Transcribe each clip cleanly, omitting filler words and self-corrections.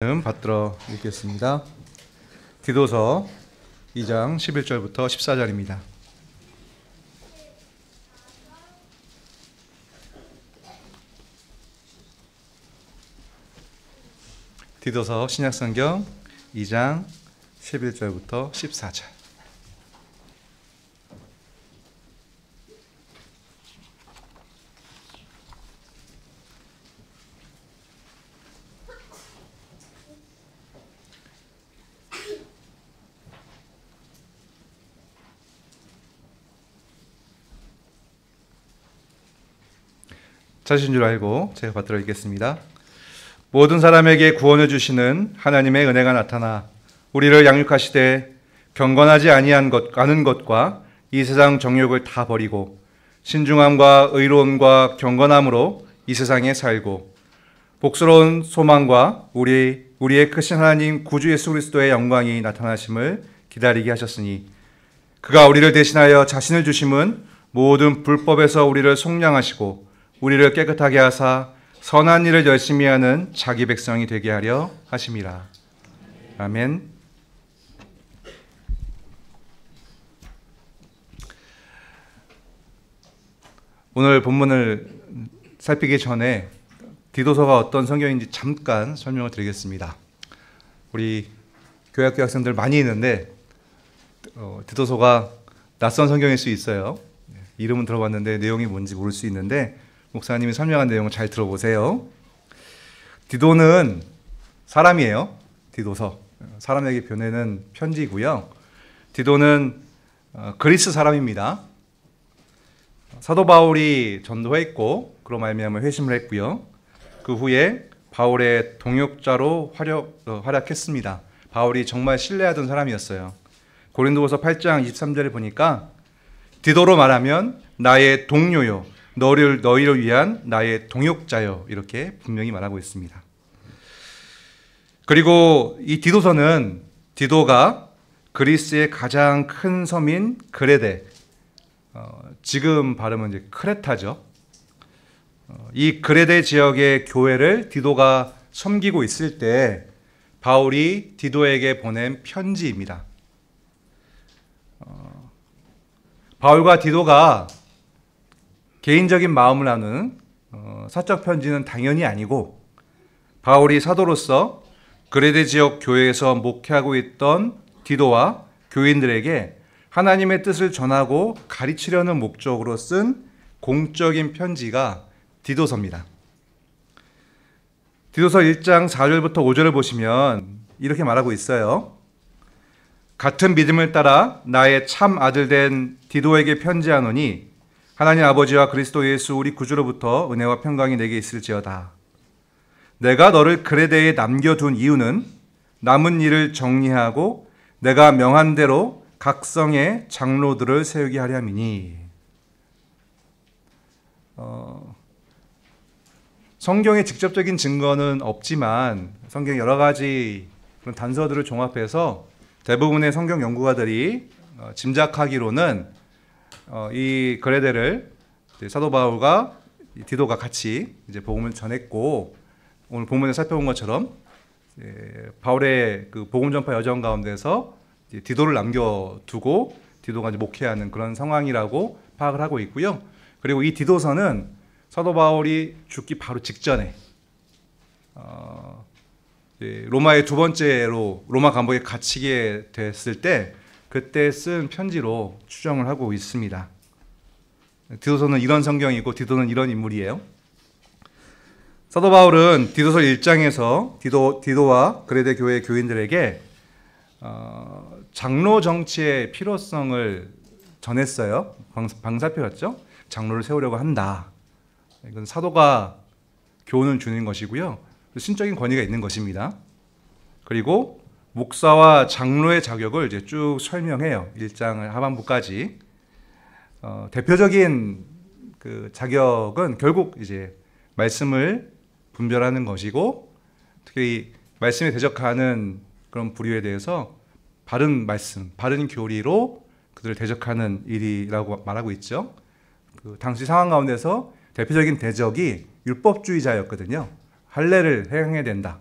받들어 읽겠습니다. 디도서 2장 11절부터 14절입니다. 디도서 신약성경 2장 11절부터 14절. 찾으신 줄 알고 제가 받들어 읽겠습니다. 모든 사람에게 구원을 주시는 하나님의 은혜가 나타나 우리를 양육하시되 경건하지 아니한 아는 것과 이 세상 정욕을 다 버리고 신중함과 의로움과 경건함으로 이 세상에 살고 복스러운 소망과 우리의 크신 하나님 구주 예수 그리스도의 영광이 나타나심을 기다리게 하셨으니 그가 우리를 대신하여 자신을 주심은 모든 불법에서 우리를 속량하시고 우리를 깨끗하게 하사 선한 일을 열심히 하는 자기 백성이 되게 하려 하심이라. 아멘. 오늘 본문을 살피기 전에 디도서가 어떤 성경인지 잠깐 설명을 드리겠습니다. 우리 교회학교 학생들 많이 있는데 디도서가 낯선 성경일 수 있어요. 이름은 들어봤는데 내용이 뭔지 모를 수 있는데 목사님이 설명한 내용을 잘 들어보세요. 디도는 사람이에요. 디도서. 사람에게 보내는 편지고요. 디도는 그리스 사람입니다. 사도 바울이 전도했고 그로 말미암아 회심을 했고요. 그 후에 바울의 동역자로 활약했습니다. 바울이 정말 신뢰하던 사람이었어요. 고린도후서 8장 23절을 보니까 디도로 말하면 나의 동료요 너희를 위한 나의 동역자요 이렇게 분명히 말하고 있습니다. 그리고 이 디도서는 디도가 그리스의 가장 큰 섬인 그레데, 지금 발음은 이제 크레타죠. 이 그레데 지역의 교회를 디도가 섬기고 있을 때 바울이 디도에게 보낸 편지입니다. 바울과 디도가 개인적인 마음을 나누는 사적 편지는 당연히 아니고 바울이 사도로서 그레데 지역 교회에서 목회하고 있던 디도와 교인들에게 하나님의 뜻을 전하고 가르치려는 목적으로 쓴 공적인 편지가 디도서입니다. 디도서 1장 4절부터 5절을 보시면 이렇게 말하고 있어요. 같은 믿음을 따라 나의 참 아들 된 디도에게 편지하노니 하나님 아버지와 그리스도 예수 우리 구주로부터 은혜와 평강이 내게 있을지어다. 내가 너를 그레데에 남겨둔 이유는 남은 일을 정리하고 내가 명한 대로 각 성의 장로들을 세우게 하려 함이니. 성경에 직접적인 증거는 없지만 성경 여러 가지 그런 단서들을 종합해서 대부분의 성경 연구가들이 짐작하기로는 이 그레데를 사도 바울과 디도가 같이 이제 복음을 전했고 오늘 본문에 살펴본 것처럼 바울의 그 복음 전파 여정 가운데서 디도를 남겨두고 디도가 이제 목회하는 그런 상황이라고 파악을 하고 있고요. 그리고 이 디도서는 사도 바울이 죽기 바로 직전에 로마의 두 번째로 로마 감옥에 갇히게 됐을 때 그때 쓴 편지로 추정을 하고 있습니다. 디도서는 이런 성경이고 디도는 이런 인물이에요. 사도 바울은 디도서 1장에서 디도와 그레데 교회 교인들에게 장로 정치의 필요성을 전했어요. 방사표였죠. 장로를 세우려고 한다. 이건 사도가 교훈을 주는 것이고요. 신적인 권위가 있는 것입니다. 그리고 목사와 장로의 자격을 이제 쭉 설명해요. 1장 하반부까지. 대표적인 그 자격은 결국 이제 말씀을 분별하는 것이고, 특히 말씀에 대적하는 그런 부류에 대해서 바른 말씀, 바른 교리로 그들을 대적하는 일이라고 말하고 있죠. 그 당시 상황 가운데서 대표적인 대적이 율법주의자였거든요. 할례를 행해야 된다.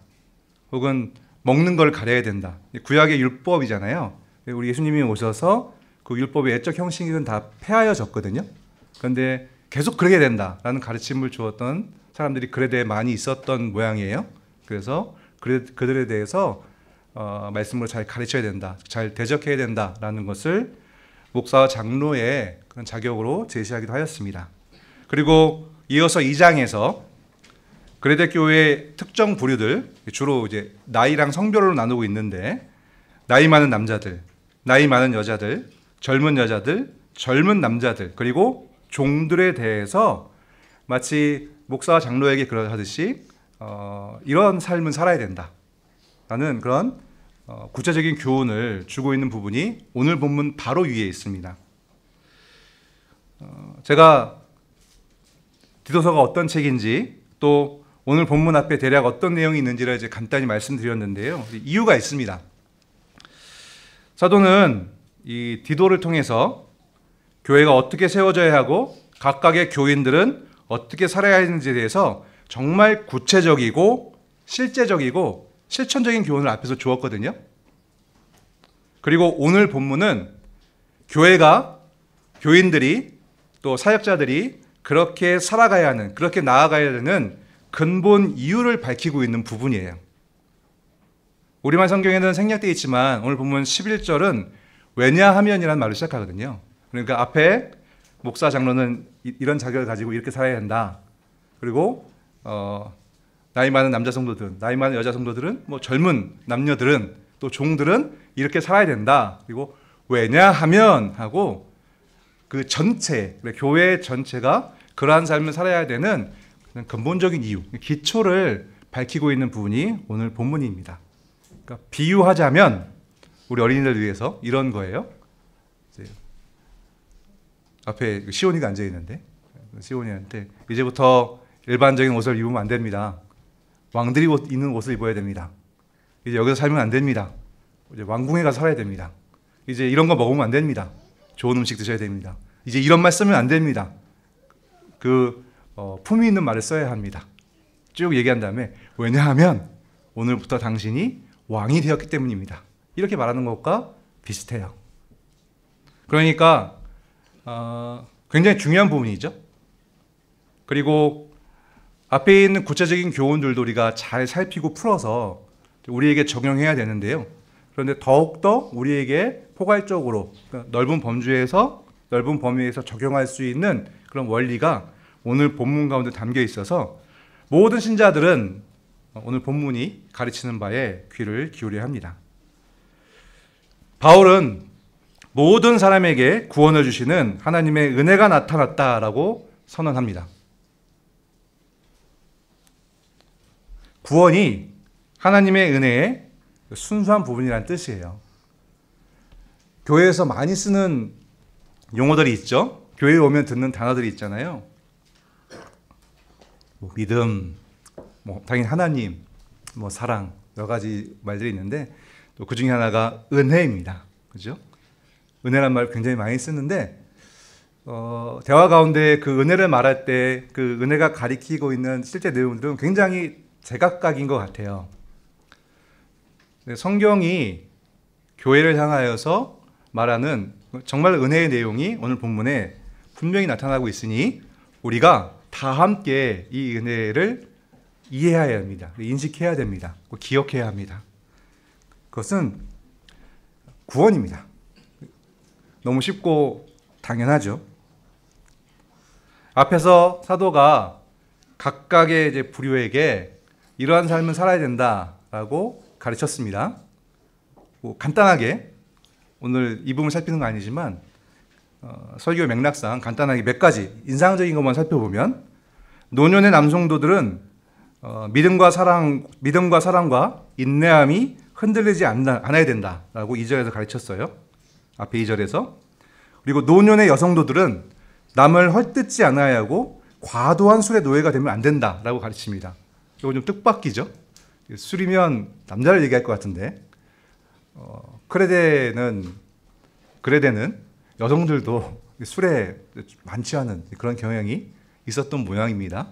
혹은 먹는 걸 가려야 된다. 구약의 율법이잖아요. 우리 예수님이 오셔서 그 율법의 애적 형식은 다 폐하여졌거든요. 그런데 계속 그러게 된다라는 가르침을 주었던 사람들이 글에 대해 많이 있었던 모양이에요. 그래서 그들에 대해서 말씀으로 잘 가르쳐야 된다, 잘 대적해야 된다라는 것을 목사와 장로의 그런 자격으로 제시하기도 하였습니다. 그리고 이어서 2장에서 그레데 교회의 특정 부류들, 주로 이제 나이랑 성별로 나누고 있는데, 나이 많은 남자들, 나이 많은 여자들, 젊은 여자들, 젊은 남자들, 그리고 종들에 대해서 마치 목사와 장로에게 그러하듯이 이런 삶은 살아야 된다라는 그런 구체적인 교훈을 주고 있는 부분이 오늘 본문 바로 위에 있습니다. 제가 디도서가 어떤 책인지, 또 오늘 본문 앞에 대략 어떤 내용이 있는지를 이제 간단히 말씀드렸는데요. 이유가 있습니다. 사도는 이 디도를 통해서 교회가 어떻게 세워져야 하고 각각의 교인들은 어떻게 살아야 하는지에 대해서 정말 구체적이고 실제적이고 실천적인 교훈을 앞에서 주었거든요. 그리고 오늘 본문은 교회가, 교인들이, 또 사역자들이 그렇게 살아가야 하는, 그렇게 나아가야 되는 근본 이유를 밝히고 있는 부분이에요. 우리말 성경에는 생략되어 있지만 오늘 본문 11절은 왜냐하면이라는 말로 시작하거든요. 그러니까 앞에 목사, 장로는 이런 자격을 가지고 이렇게 살아야 한다. 그리고 나이 많은 남자 성도들은, 나이 많은 여자 성도들은, 뭐 젊은 남녀들은, 또 종들은 이렇게 살아야 된다. 그리고 왜냐하면 하고 그 전체, 교회 전체가 그러한 삶을 살아야 되는 근본적인 이유, 기초를 밝히고 있는 부분이 오늘 본문입니다. 그러니까 비유하자면 우리 어린이들 위해서 이런 거예요. 앞에 시온이가 앉아 있는데, 시온이한테 이제부터 일반적인 옷을 입으면 안 됩니다. 왕들이 입는 옷을 입어야 됩니다. 이제 여기서 살면 안 됩니다. 이제 왕궁에 가서 살아야 됩니다. 이제 이런 거 먹으면 안 됩니다. 좋은 음식 드셔야 됩니다. 이제 이런 말 쓰면 안 됩니다. 품위 있는 말을 써야 합니다. 쭉 얘기한 다음에 왜냐하면 오늘부터 당신이 왕이 되었기 때문입니다. 이렇게 말하는 것과 비슷해요. 그러니까 굉장히 중요한 부분이죠. 그리고 앞에 있는 구체적인 교훈들도 우리가 잘 살피고 풀어서 우리에게 적용해야 되는데요. 그런데 더욱더 우리에게 포괄적으로 넓은 범위에서 적용할 수 있는 그런 원리가 오늘 본문 가운데 담겨 있어서 모든 신자들은 오늘 본문이 가르치는 바에 귀를 기울여야 합니다. 바울은 모든 사람에게 구원을 주시는 하나님의 은혜가 나타났다라고 선언합니다. 구원이 하나님의 은혜의 순수한 부분이라는 뜻이에요. 교회에서 많이 쓰는 용어들이 있죠. 교회에 오면 듣는 단어들이 있잖아요. 믿음, 당연히 하나님, 사랑, 여러 가지 말들이 있는데 또 그 중에 하나가 은혜입니다. 그죠? 은혜란 말 굉장히 많이 쓰는데 대화 가운데 그 은혜를 말할 때 그 은혜가 가리키고 있는 실제 내용들은 굉장히 제각각인 것 같아요. 성경이 교회를 향하여서 말하는 정말 은혜의 내용이 오늘 본문에 분명히 나타나고 있으니 우리가 다 함께 이 은혜를 이해해야 합니다. 인식해야 됩니다. 기억해야 합니다. 그것은 구원입니다. 너무 쉽고 당연하죠. 앞에서 사도가 각각의 이제 부류에게 이러한 삶을 살아야 된다라고 가르쳤습니다. 간단하게 오늘 이 부분을 살피는 건 아니지만 설교 맥락상 간단하게 몇 가지 인상적인 것만 살펴보면 노년의 남성도들은 믿음과 사랑과 인내함이 흔들리지 않아야 된다라고 2절에서 가르쳤어요. 앞에 2절에서. 그리고 노년의 여성도들은 남을 헐뜯지 않아야 하고 과도한 술의 노예가 되면 안 된다라고 가르칩니다. 이거 좀 뜻밖이죠. 술이면 남자를 얘기할 것 같은데 그레데는 여성들도 술에 많지 않은 그런 경향이 있었던 모양입니다.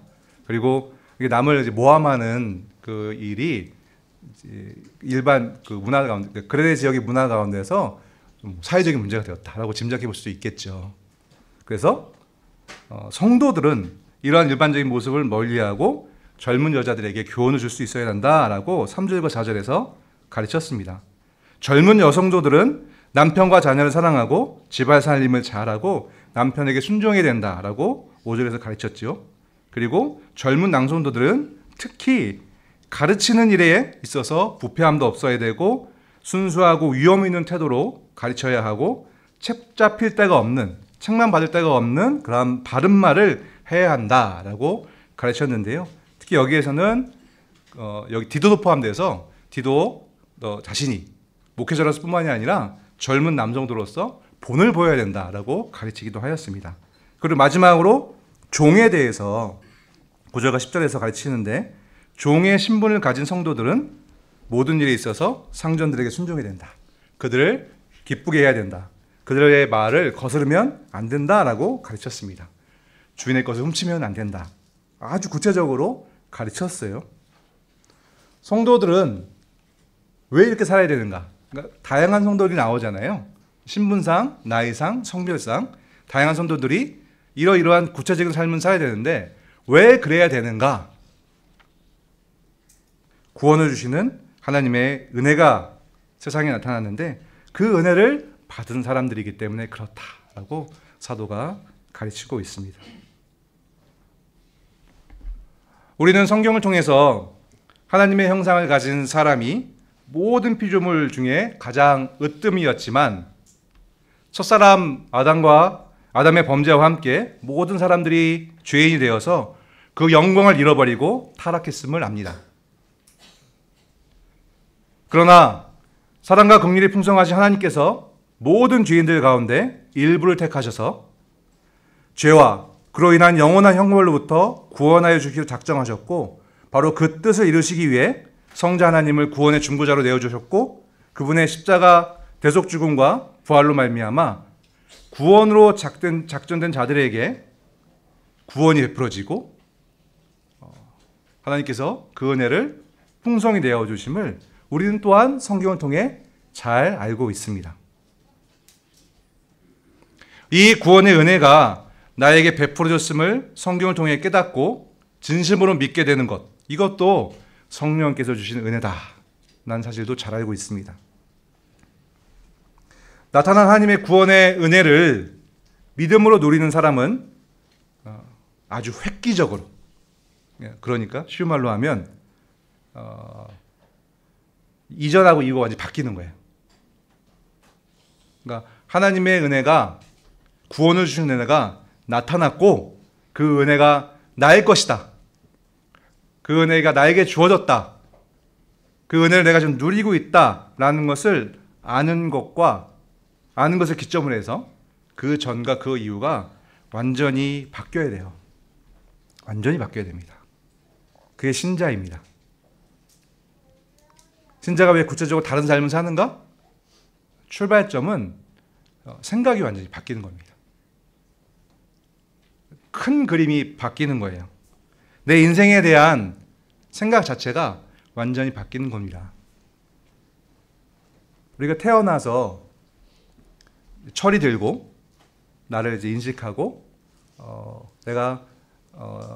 그리고 남을 모함하는 그 일이 일반 그 문화 가운데, 그레네 지역의 문화 가운데서 좀 사회적인 문제가 되었다라고 짐작해 볼 수도 있겠죠. 그래서 성도들은 이러한 일반적인 모습을 멀리하고 젊은 여자들에게 교훈을 줄 수 있어야 한다라고 3절과 4절에서 가르쳤습니다. 젊은 여성조들은 남편과 자녀를 사랑하고 집안 살림을 잘하고 남편에게 순종해야 된다라고 5절에서 가르쳤죠. 그리고 젊은 남성도들은 특히 가르치는 일에 있어서 부패함도 없어야 되고 순수하고 위험 있는 태도로 가르쳐야 하고 책 잡힐 데가 없는, 책만 받을 데가 없는 그런 바른 말을 해야 한다라고 가르쳤는데요. 특히 여기에서는 여기 디도도 포함돼서 디도 자신이 목회자로서 뿐만이 아니라 젊은 남성들로서 본을 보여야 된다라고 가르치기도 하였습니다. 그리고 마지막으로 종에 대해서 9절과 10절에서 가르치는데, 종의 신분을 가진 성도들은 모든 일에 있어서 상전들에게 순종해야 된다. 그들을 기쁘게 해야 된다. 그들의 말을 거스르면 안 된다라고 가르쳤습니다. 주인의 것을 훔치면 안 된다. 아주 구체적으로 가르쳤어요. 성도들은 왜 이렇게 살아야 되는가? 그러니까 다양한 성도들이 나오잖아요. 신분상, 나이상, 성별상 다양한 성도들이 이러이러한 구체적인 삶을 살아야 되는데 왜 그래야 되는가? 구원을 주시는 하나님의 은혜가 세상에 나타났는데 그 은혜를 받은 사람들이기 때문에 그렇다라고 사도가 가르치고 있습니다. 우리는 성경을 통해서 하나님의 형상을 가진 사람이 모든 피조물 중에 가장 으뜸이었지만 첫사람 아담의 범죄와 함께 모든 사람들이 죄인이 되어서 그 영광을 잃어버리고 타락했음을 압니다. 그러나 사랑과 긍휼이 풍성하신 하나님께서 모든 죄인들 가운데 일부를 택하셔서 죄와 그로 인한 영원한 형벌로부터 구원하여 주기로 작정하셨고, 바로 그 뜻을 이루시기 위해 성자 하나님을 구원의 중보자로 내어주셨고, 그분의 십자가 대속 죽음과 부활로 말미암아 구원으로 작정된 자들에게 구원이 베풀어지고 하나님께서 그 은혜를 풍성히 내어주심을 우리는 또한 성경을 통해 잘 알고 있습니다. 이 구원의 은혜가 나에게 베풀어졌음을 성경을 통해 깨닫고 진심으로 믿게 되는 것, 이것도 성령께서 주신 은혜다라는 사실도 잘 알고 있습니다. 나타난 하나님의 구원의 은혜를 믿음으로 누리는 사람은 아주 획기적으로, 그러니까 쉬운 말로 하면 이전하고 이후가 완전히 바뀌는 거예요. 그러니까 하나님의 은혜가, 구원을 주신 은혜가 나타났고 그 은혜가 나의 것이다. 그 은혜가 나에게 주어졌다. 그 은혜를 내가 지금 누리고 있다라는 것을 아는 것을 기점으로 해서 그 전과 그 이후가 완전히 바뀌어야 돼요. 완전히 바뀌어야 됩니다. 그게 신자입니다. 신자가 왜 구체적으로 다른 삶을 사는가? 출발점은 생각이 완전히 바뀌는 겁니다. 큰 그림이 바뀌는 거예요. 내 인생에 대한 생각 자체가 완전히 바뀌는 겁니다. 우리가 태어나서 철이 들고 나를 이제 인식하고 내가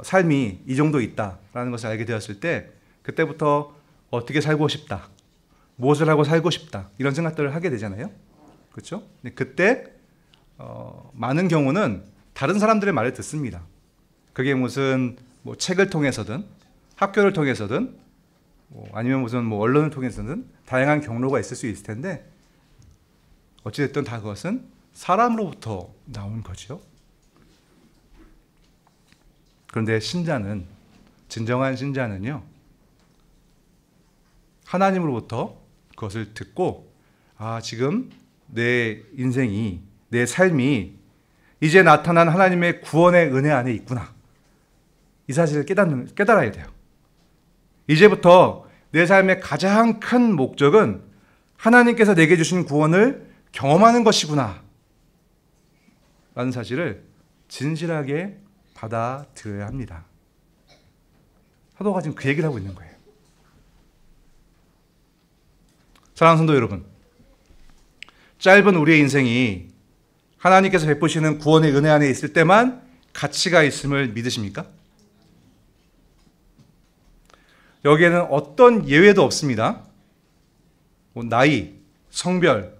삶이 이 정도 있다라는 것을 알게 되었을 때, 그때부터 어떻게 살고 싶다, 무엇을 하고 살고 싶다, 이런 생각들을 하게 되잖아요. 그렇죠? 그때 많은 경우는 다른 사람들의 말을 듣습니다. 그게 무슨 책을 통해서든 학교를 통해서든 아니면 무슨 언론을 통해서든 다양한 경로가 있을 수 있을 텐데, 어찌됐든 다 그것은 사람으로부터 나온 거죠. 그런데 신자는, 진정한 신자는요, 하나님으로부터 그것을 듣고, 지금 내 인생이, 내 삶이 이제 나타난 하나님의 구원의 은혜 안에 있구나, 이 사실을 깨달아야 돼요. 이제부터 내 삶의 가장 큰 목적은 하나님께서 내게 주신 구원을 경험하는 것이구나 라는 사실을 진실하게 받아들여야 합니다. 사도가 지금 그 얘기를 하고 있는 거예요. 사랑하는 성도 여러분, 짧은 우리의 인생이 하나님께서 베푸시는 구원의 은혜 안에 있을 때만 가치가 있음을 믿으십니까? 여기에는 어떤 예외도 없습니다. 나이, 성별,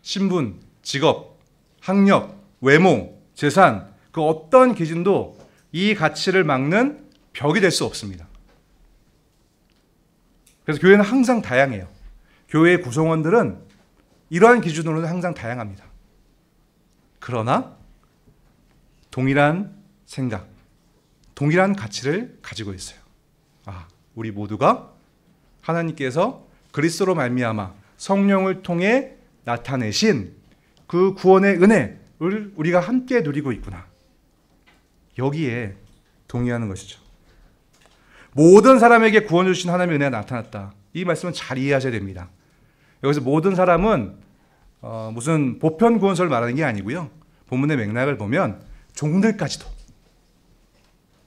신분, 직업, 학력, 외모, 재산, 그 어떤 기준도 이 가치를 막는 벽이 될 수 없습니다. 그래서 교회는 항상 다양해요. 교회의 구성원들은 이러한 기준으로는 항상 다양합니다. 그러나 동일한 생각, 동일한 가치를 가지고 있어요. 우리 모두가 하나님께서 그리스도로 말미암아 성령을 통해 나타내신 그 구원의 은혜를 우리가 함께 누리고 있구나. 여기에 동의하는 것이죠. 모든 사람에게 구원을 주신 하나님의 은혜가 나타났다. 이 말씀은 잘 이해하셔야 됩니다. 여기서 모든 사람은 무슨 보편 구원서를 말하는 게 아니고요. 본문의 맥락을 보면 종들까지도,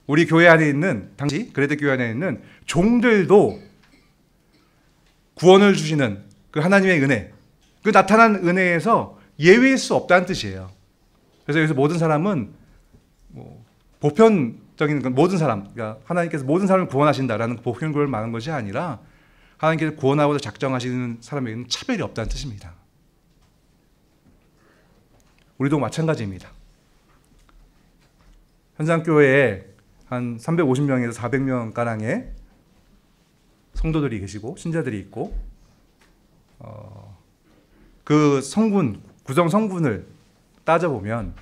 우리 교회 안에 있는, 당시 그레데 교회 안에 있는 종들도 구원을 주시는 그 하나님의 은혜, 그 나타난 은혜에서 예외일 수 없다는 뜻이에요. 그래서 여기서 모든 사람은 보편적인 모든 사람, 그러니까 하나님께서 모든 사람을 구원하신다라는 보편 구원을 말하는 것이 아니라 하나님께서 구원하고자 작정하시는 사람에게는 차별이 없다는 뜻입니다. 우리도 마찬가지입니다. 현장교회에 한 350명에서 400명 가량의 성도들이 계시고 신자들이 있고, 그 성분, 구성 성분을 따져보면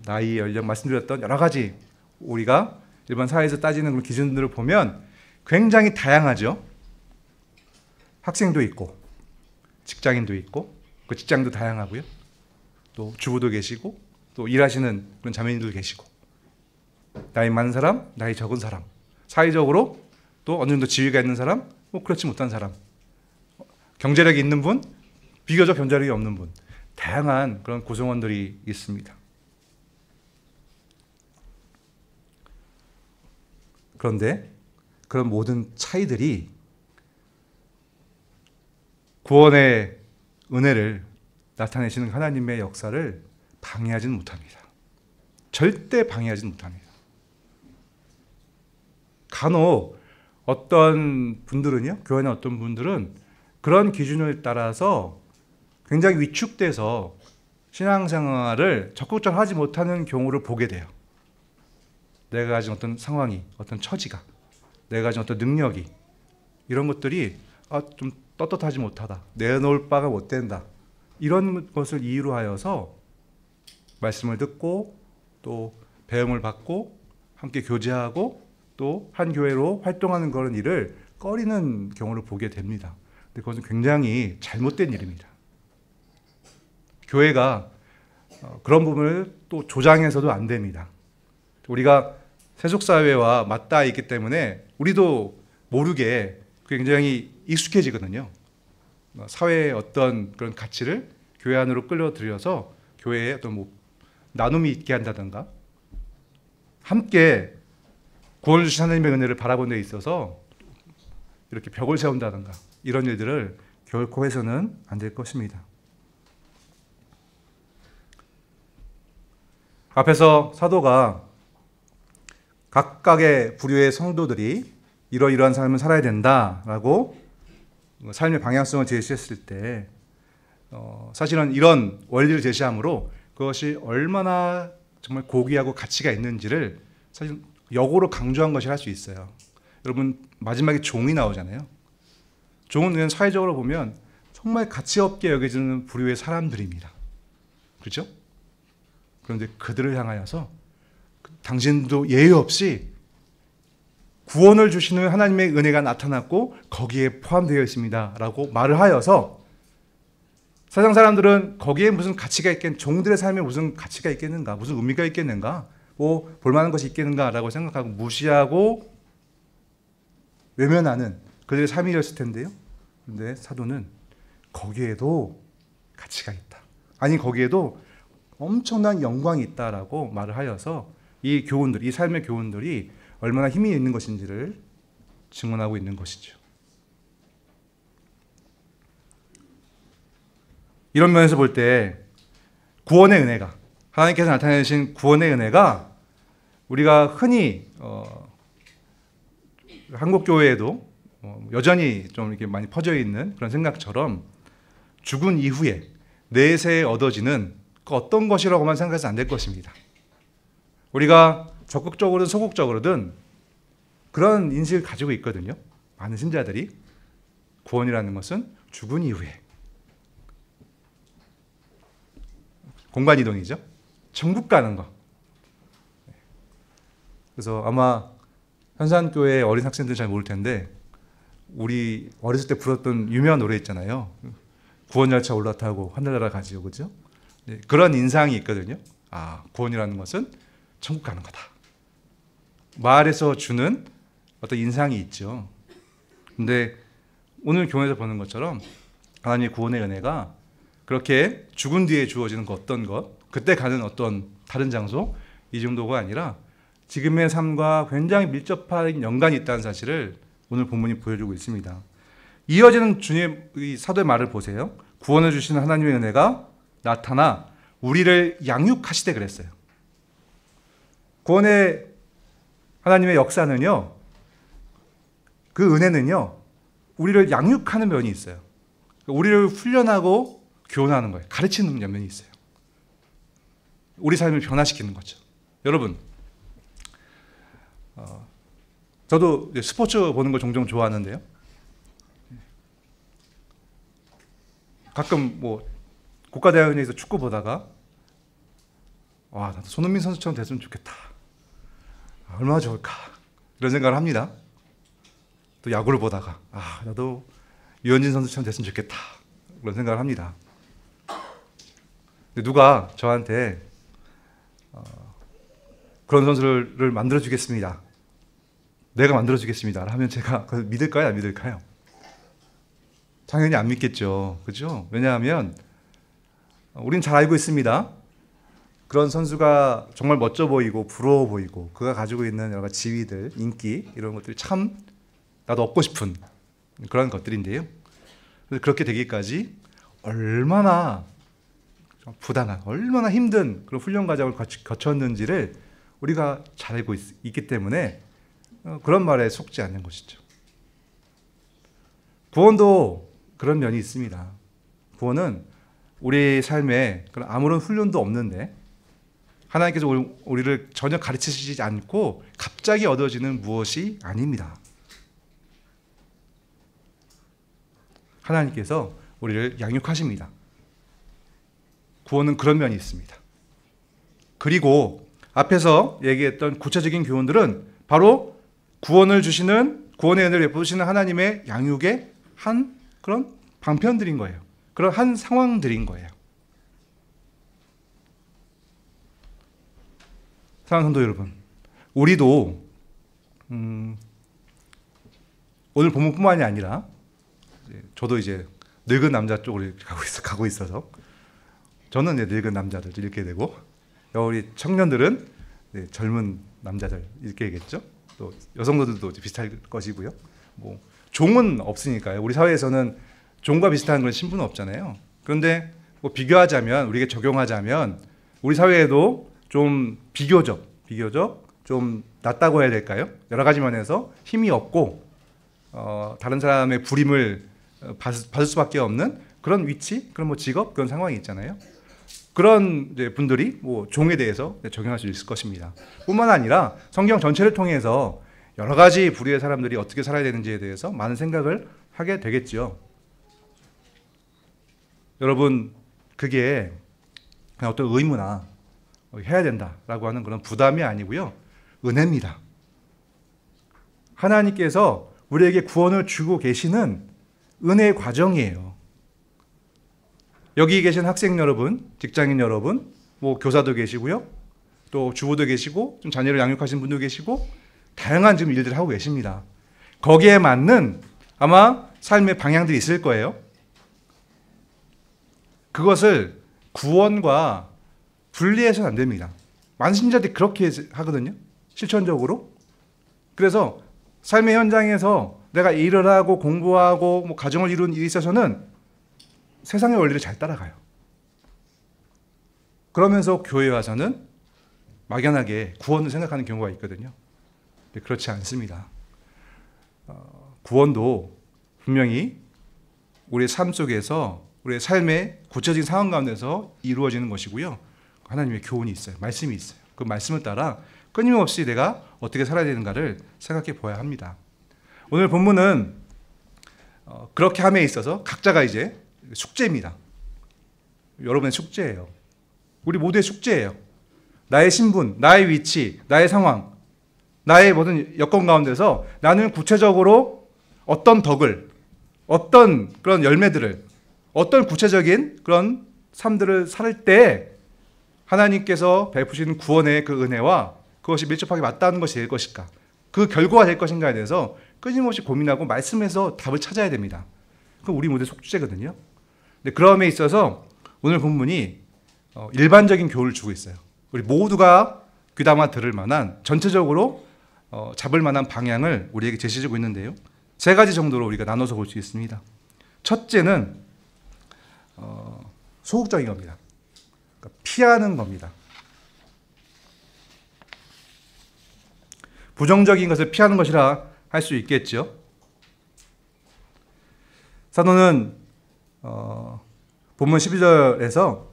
나이, 연령 말씀드렸던 여러 가지 우리가 일반 사회에서 따지는 그런 기준들을 보면 굉장히 다양하죠. 학생도 있고 직장인도 있고, 그 직장도 다양하고요. 또 주부도 계시고, 또 일하시는 그런 자매님도 계시고, 나이 많은 사람, 나이 적은 사람, 사회적으로 또 어느 정도 지위가 있는 사람, 그렇지 못한 사람, 경제력이 있는 분, 비교적 경제력이 없는 분, 다양한 그런 구성원들이 있습니다. 그런데 그런 모든 차이들이 구원의 은혜를 나타내시는 하나님의 역사를 방해하지는 못합니다. 절대 방해하지는 못합니다. 간혹 어떤 분들은요, 교회나 어떤 분들은 그런 기준을 따라서 굉장히 위축돼서 신앙생활을 적극적으로 하지 못하는 경우를 보게 돼요. 내가 가진 어떤 상황이, 어떤 처지가, 내가 가진 어떤 능력이, 이런 것들이 좀 떳떳하지 못하다, 내놓을 바가 못 된다, 이런 것을 이유로 하여서 말씀을 듣고 또 배움을 받고 함께 교제하고 또 한 교회로 활동하는 그런 일을 꺼리는 경우를 보게 됩니다. 근데 그것은 굉장히 잘못된 일입니다. 교회가 그런 부분을 또 조장해서도 안 됩니다. 우리가 세속사회와 맞닿아 있기 때문에 우리도 모르게 굉장히 익숙해지거든요. 사회의 어떤 그런 가치를 교회 안으로 끌어들여서 교회에 어떤 나눔이 있게 한다든가, 함께 구원을 주신 하나님의 은혜를 바라보는 데 있어서 이렇게 벽을 세운다든가, 이런 일들을 결코 해서는 안 될 것입니다. 앞에서 사도가 각각의 부류의 성도들이 이러이러한 삶을 살아야 된다라고 삶의 방향성을 제시했을 때, 사실은 이런 원리를 제시함으로 그것이 얼마나 정말 고귀하고 가치가 있는지를 사실 역으로 강조한 것이라 할 수 있어요. 여러분, 마지막에 종이 나오잖아요. 종은 그냥 사회적으로 보면 정말 가치 없게 여겨지는 부류의 사람들입니다. 그렇죠? 그런데 그들을 향하여서 당신도 예의 없이 구원을 주시는 하나님의 은혜가 나타났고 거기에 포함되어 있습니다 라고 말을 하여서, 세상 사람들은 거기에 무슨 가치가 종들의 삶에 무슨 가치가 있겠는가, 무슨 의미가 있겠는가, 볼만한 것이 있겠는가 라고 생각하고 무시하고 외면하는 그들의 삶이었을 텐데요. 그런데 사도는 거기에도 가치가 있다, 아니 거기에도 엄청난 영광이 있다라고 말을 하여서 이 교훈들, 이 삶의 교훈들이 얼마나 힘이 있는 것인지를 증언하고 있는 것이죠. 이런 면에서 볼 때 구원의 은혜가, 하나님께서 나타내신 구원의 은혜가 우리가 흔히 한국 교회에도 여전히 좀 이렇게 많이 퍼져 있는 그런 생각처럼 죽은 이후에 내세에 얻어지는 그 어떤 것이라고만 생각해서 안 될 것입니다. 우리가 적극적으로든 소극적으로든 그런 인식을 가지고 있거든요. 많은 신자들이 구원이라는 것은 죽은 이후에 공간 이동이죠. 천국 가는 거. 그래서 아마 현산교회 어린 학생들은 잘 모를 텐데 우리 어렸을 때 불렀던 유명한 노래 있잖아요. 구원열차 올라타고 하늘나라 가지요. 그죠? 네, 그런 인상이 있거든요. 아, 구원이라는 것은 천국 가는 거다. 말에서 주는 어떤 인상이 있죠. 근데 오늘 교훈에서 보는 것처럼 하나님의 구원의 은혜가 그렇게 죽은 뒤에 주어지는 그 어떤 것, 그때 가는 어떤 다른 장소, 이 정도가 아니라 지금의 삶과 굉장히 밀접한 연관이 있다는 사실을 오늘 본문이 보여주고 있습니다. 이어지는 주님의 사도의 말을 보세요. 구원을 주시는 하나님의 은혜가 나타나 우리를 양육하시되 그랬어요. 구원의 하나님의 역사는요, 그 은혜는요, 우리를 양육하는 면이 있어요. 우리를 훈련하고 교훈하는 거예요. 가르치는 면이 있어요. 우리 삶을 변화시키는 거죠. 여러분, 저도 스포츠 보는 걸 종종 좋아하는데요. 가끔 뭐 국가대학원에서 축구 보다가 와, 나도 손흥민 선수처럼 됐으면 좋겠다. 얼마나 좋을까. 이런 생각을 합니다. 또 야구를 보다가 나도 유현진 선수처럼 됐으면 좋겠다. 그런 생각을 합니다. 근데 누가 저한테 그런 선수를 만들어주겠습니다. 내가 만들어주겠습니다. 하면 제가 그걸 믿을까요? 안 믿을까요? 당연히 안 믿겠죠. 그죠? 왜냐하면 우린 잘 알고 있습니다. 그런 선수가 정말 멋져 보이고 부러워 보이고 그가 가지고 있는 여러 가지 지위들, 인기 이런 것들이 참 나도 얻고 싶은 그런 것들인데요. 그렇게 되기까지 얼마나 부당한, 얼마나 힘든 그런 훈련 과정을 거쳤는지를 우리가 잘 알고 있기 때문에 그런 말에 속지 않는 것이죠. 구원도 그런 면이 있습니다. 구원은 우리 삶에 그런 아무런 훈련도 없는데 하나님께서 우리를 전혀 가르치시지 않고 갑자기 얻어지는 무엇이 아닙니다. 하나님께서 우리를 양육하십니다. 구원은 그런 면이 있습니다. 그리고 앞에서 얘기했던 구체적인 교훈들은 바로 구원을 주시는, 구원의 은혜를 베푸시는 하나님의 양육의 한 그런 방편들인 거예요. 그런 한 상황들인 거예요. 사랑하는 성도 여러분, 우리도 오늘 본문뿐만이 아니라 저도 이제 늙은 남자 쪽으로 가고 있어서 저는 이제 늙은 남자들 읽게 되고 우리 청년들은 젊은 남자들 읽게겠죠. 또 여성들도 비슷할 것이고요. 뭐 종은 없으니까요. 우리 사회에서는 종과 비슷한 그런 신분은 없잖아요. 그런데 뭐 비교하자면, 우리에게 적용하자면 우리 사회에도 좀 비교적 좀 낫다고 해야 될까요? 여러 가지 면에서 힘이 없고 다른 사람의 부림을 받을 수밖에 없는 그런 위치, 그런 뭐 직업, 그런 상황이 있잖아요. 그런 이제 분들이 뭐 종에 대해서 적용할 수 있을 것입니다. 뿐만 아니라 성경 전체를 통해서 여러 가지 부류의 사람들이 어떻게 살아야 되는지에 대해서 많은 생각을 하게 되겠죠. 여러분, 그게 그냥 어떤 의무나 해야 된다라고 하는 그런 부담이 아니고요. 은혜입니다. 하나님께서 우리에게 구원을 주고 계시는 은혜의 과정이에요. 여기 계신 학생 여러분, 직장인 여러분, 뭐 교사도 계시고요. 또 주부도 계시고, 좀 자녀를 양육하신 분도 계시고, 다양한 지금 일들을 하고 계십니다. 거기에 맞는 아마 삶의 방향들이 있을 거예요. 그것을 구원과 분리해서는 안 됩니다. 많은 신자들이 그렇게 하거든요. 실천적으로. 그래서 삶의 현장에서 내가 일을 하고 공부하고 뭐 가정을 이루는 일에 있어서는 세상의 원리를 잘 따라가요. 그러면서 교회에 와서는 막연하게 구원을 생각하는 경우가 있거든요. 근데 그렇지 않습니다. 구원도 분명히 우리의 삶 속에서 우리의 삶의 구체적인 상황 가운데서 이루어지는 것이고요. 하나님의 교훈이 있어요. 말씀이 있어요. 그 말씀을 따라 끊임없이 내가 어떻게 살아야 되는가를 생각해 보아야 합니다. 오늘 본문은 그렇게 함에 있어서 각자가 이제 숙제입니다. 여러분의 숙제예요. 우리 모두의 숙제예요. 나의 신분, 나의 위치, 나의 상황, 나의 모든 여건 가운데서 나는 구체적으로 어떤 덕을, 어떤 그런 열매들을, 어떤 구체적인 그런 삶들을 살 때 하나님께서 베푸시는 구원의 그 은혜와 그것이 밀접하게 맞닿는 것이 될 것일까? 그 결과가 될 것인가에 대해서 끊임없이 고민하고 말씀에서 답을 찾아야 됩니다. 그건 우리 모두의 속죄거든요. 근데 그럼에 있어서 오늘 본문이 일반적인 교훈을 주고 있어요. 우리 모두가 귀담아 들을 만한 전체적으로 잡을 만한 방향을 우리에게 제시해주고 있는데요. 세 가지 정도로 우리가 나눠서 볼 수 있습니다. 첫째는 소극적인 겁니다. 그러니까 피하는 겁니다. 부정적인 것을 피하는 것이라 할 수 있겠죠. 사도는 본문 12절에서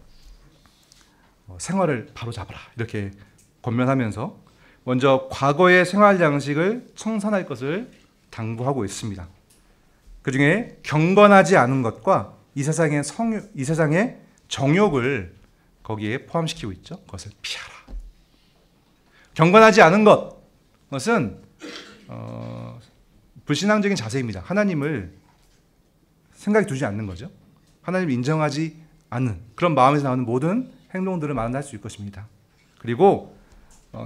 생활을 바로잡아라 이렇게 권면하면서 먼저 과거의 생활 양식을 청산할 것을 당부하고 있습니다. 그 중에 경건하지 않은 것과 이 세상의 정욕을 거기에 포함시키고 있죠. 그것을 피하라. 경건하지 않은 것은 불신앙적인 자세입니다. 하나님을 생각에 두지 않는 거죠. 하나님을 인정하지 않는 그런 마음에서 나오는 모든 행동들을 만날 수 있을 것입니다. 그리고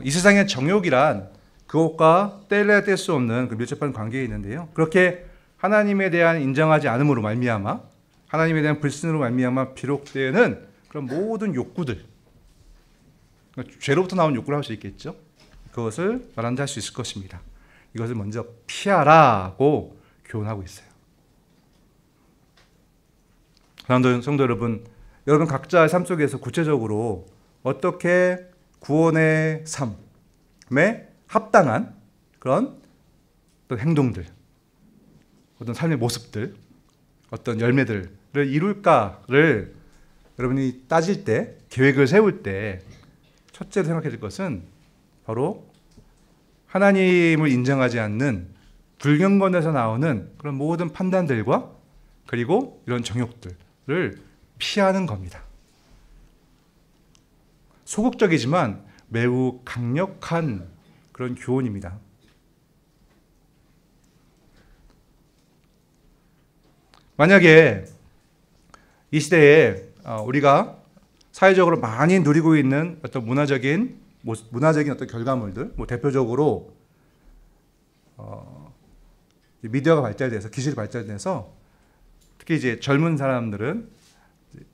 이 세상의 정욕이란 그것과 뗄래야 뗄 수 없는 그 밀접한 관계에 있는데요. 그렇게 하나님에 대한 인정하지 않음으로 말미암아 하나님에 대한 불신으로 말미암아 비록되는 그런 모든 욕구들, 죄로부터 나온 욕구를 할 수 있겠죠. 그것을 말한다 할 수 있을 것입니다. 이것을 먼저 피하라고 교훈하고 있어요. 사랑하는 성도 여러분, 여러분 각자의 삶 속에서 구체적으로 어떻게 구원의 삶에 합당한 그런 어떤 행동들, 어떤 삶의 모습들, 어떤 열매들을 이룰까를 여러분이 따질 때, 계획을 세울 때 첫째로 생각해야 될 것은 바로 하나님을 인정하지 않는 불경건에서 나오는 그런 모든 판단들과 그리고 이런 정욕들을 피하는 겁니다. 소극적이지만 매우 강력한 그런 교훈입니다. 만약에 이 시대에 우리가 사회적으로 많이 누리고 있는 어떤 문화적인 어떤 결과물들, 대표적으로 미디어가 발달돼서 기술이 발달돼서 특히 이제 젊은 사람들은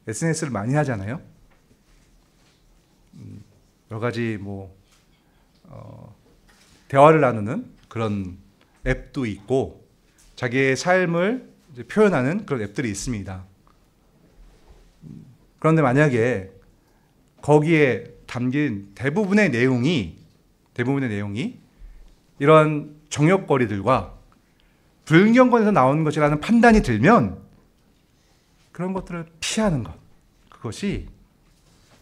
SNS를 많이 하잖아요. 여러 가지 대화를 나누는 그런 앱도 있고 자기의 삶을 이제 표현하는 그런 앱들이 있습니다. 그런데 만약에 거기에 담긴 대부분의 내용이 이러한 정욕거리들과 불경건에서 나오는 것이라는 판단이 들면 그런 것들을 피하는 것, 그것이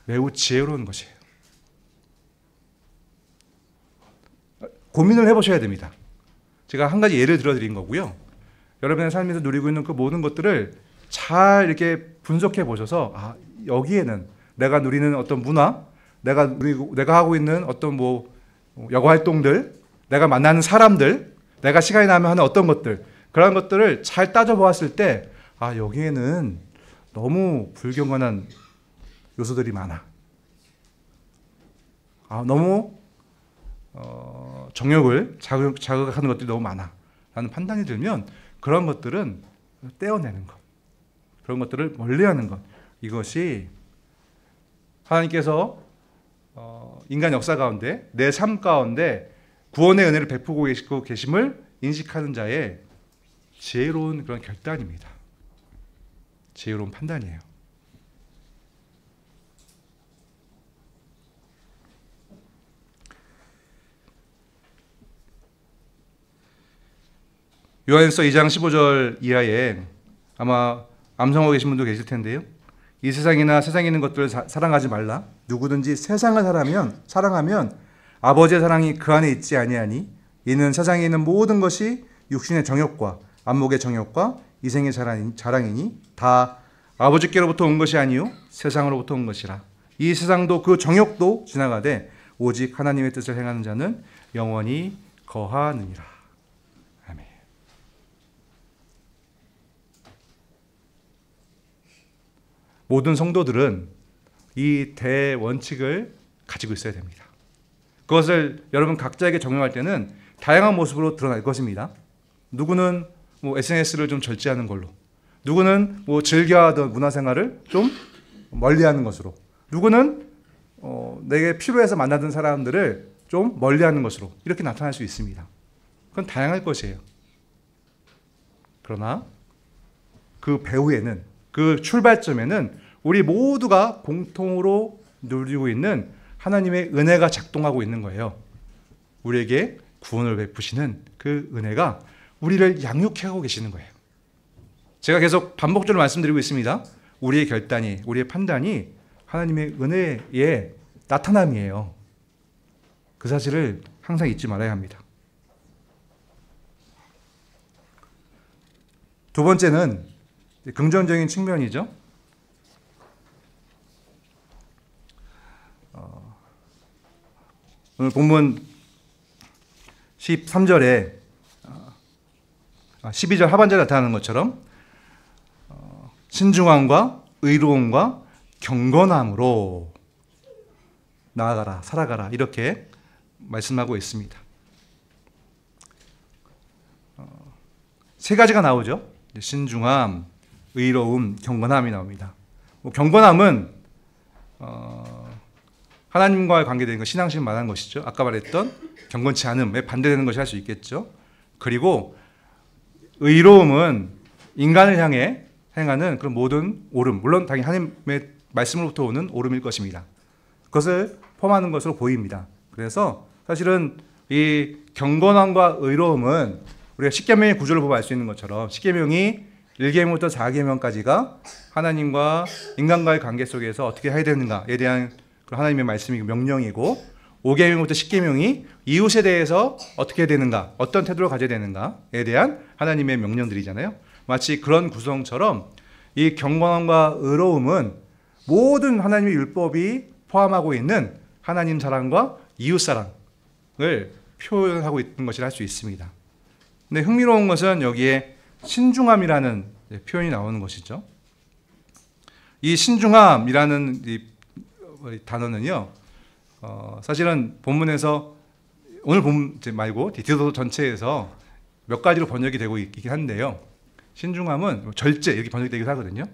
매우 지혜로운 것이에요. 고민을 해보셔야 됩니다. 제가 한 가지 예를 들어드린 거고요. 여러분의 삶에서 누리고 있는 그 모든 것들을 잘 이렇게 분석해 보셔서 여기에는 내가 누리는 어떤 문화, 내가 하고 있는 어떤 여가 활동들, 내가 만나는 사람들, 내가 시간이 나면 하는 어떤 것들, 그런 것들을 잘 따져보았을 때 여기에는 너무 불경건한 요소들이 많아. 너무 정욕을 자극하는 것들이 너무 많아 라는 판단이 들면 그런 것들은 떼어내는 것, 그런 것들을 멀리하는 것, 이것이 하나님께서 인간 역사 가운데 내 삶 가운데 구원의 은혜를 베푸고 계심을 인식하는 자의 지혜로운 그런 결단입니다. 지혜로운 판단이에요. 요한일서 2장 15절 이하에 아마 암송하고 계신 분도 계실 텐데요. 이 세상이나 세상에 있는 것들을 사랑하지 말라. 누구든지 세상을 사랑하면 아버지의 사랑이 그 안에 있지 아니하니 이는 세상에 있는 모든 것이 육신의 정욕과 안목의 정욕과 이생의 자랑이니 다 아버지께로부터 온 것이 아니요 세상으로부터 온 것이라. 이 세상도 그 정욕도 지나가되 오직 하나님의 뜻을 행하는 자는 영원히 거하느니라. 아멘. 모든 성도들은 이 대원칙을 가지고 있어야 됩니다. 그것을 여러분 각자에게 적용할 때는 다양한 모습으로 드러날 것입니다. 누구는 SNS를 좀 절제하는 걸로, 누구는 즐겨하던 문화생활을 좀 멀리하는 것으로, 누구는 내게 필요해서 만나던 사람들을 좀 멀리하는 것으로 이렇게 나타날 수 있습니다. 그건 다양할 것이에요. 그러나 그 배후에는, 그 출발점에는 우리 모두가 공통으로 누리고 있는 하나님의 은혜가 작동하고 있는 거예요. 우리에게 구원을 베푸시는 그 은혜가 우리를 양육하고 계시는 거예요. 제가 계속 반복적으로 말씀드리고 있습니다. 우리의 결단이, 우리의 판단이 하나님의 은혜의 나타남이에요. 그 사실을 항상 잊지 말아야 합니다. 두 번째는 긍정적인 측면이죠. 오늘 본문 13절에 12절 하반절에 나타나는 것처럼 신중함과 의로움과 경건함으로 나아가라, 살아가라 이렇게 말씀하고 있습니다. 세 가지가 나오죠. 신중함, 의로움, 경건함이 나옵니다. 경건함은 하나님과의 관계되는 것, 신앙심 말하는 것이죠. 아까 말했던 경건치 않음에 반대되는 것이 할 수 있겠죠. 그리고 의로움은 인간을 향해 행하는 그런 모든 옳음, 물론 당연히 하나님의 말씀으로부터 오는 옳음일 것입니다. 그것을 포함하는 것으로 보입니다. 그래서 사실은 이 경건함과 의로움은 우리가 십계명의 구조를 보면 알 수 있는 것처럼 십계명이 1계명부터 4계명까지가 하나님과 인간과의 관계 속에서 어떻게 해야 되는가에 대한 하나님의 말씀이 명령이고 5계명부터 10계명이 이웃에 대해서 어떻게 해야 되는가, 어떤 태도를 가져야 되는가에 대한 하나님의 명령들이잖아요. 마치 그런 구성처럼 이 경건함과 의로움은 모든 하나님의 율법이 포함하고 있는 하나님 사랑과 이웃 사랑을 표현하고 있는 것이라 할 수 있습니다. 근데 흥미로운 것은 여기에 신중함이라는 표현이 나오는 것이죠. 이 신중함이라는 이 단어는요, 사실은 본문에서 오늘 본문 말고 디도서 전체에서 몇 가지로 번역이 되고 있긴 한데요. 신중함은 절제 이렇게 번역이 되기도 하거든요.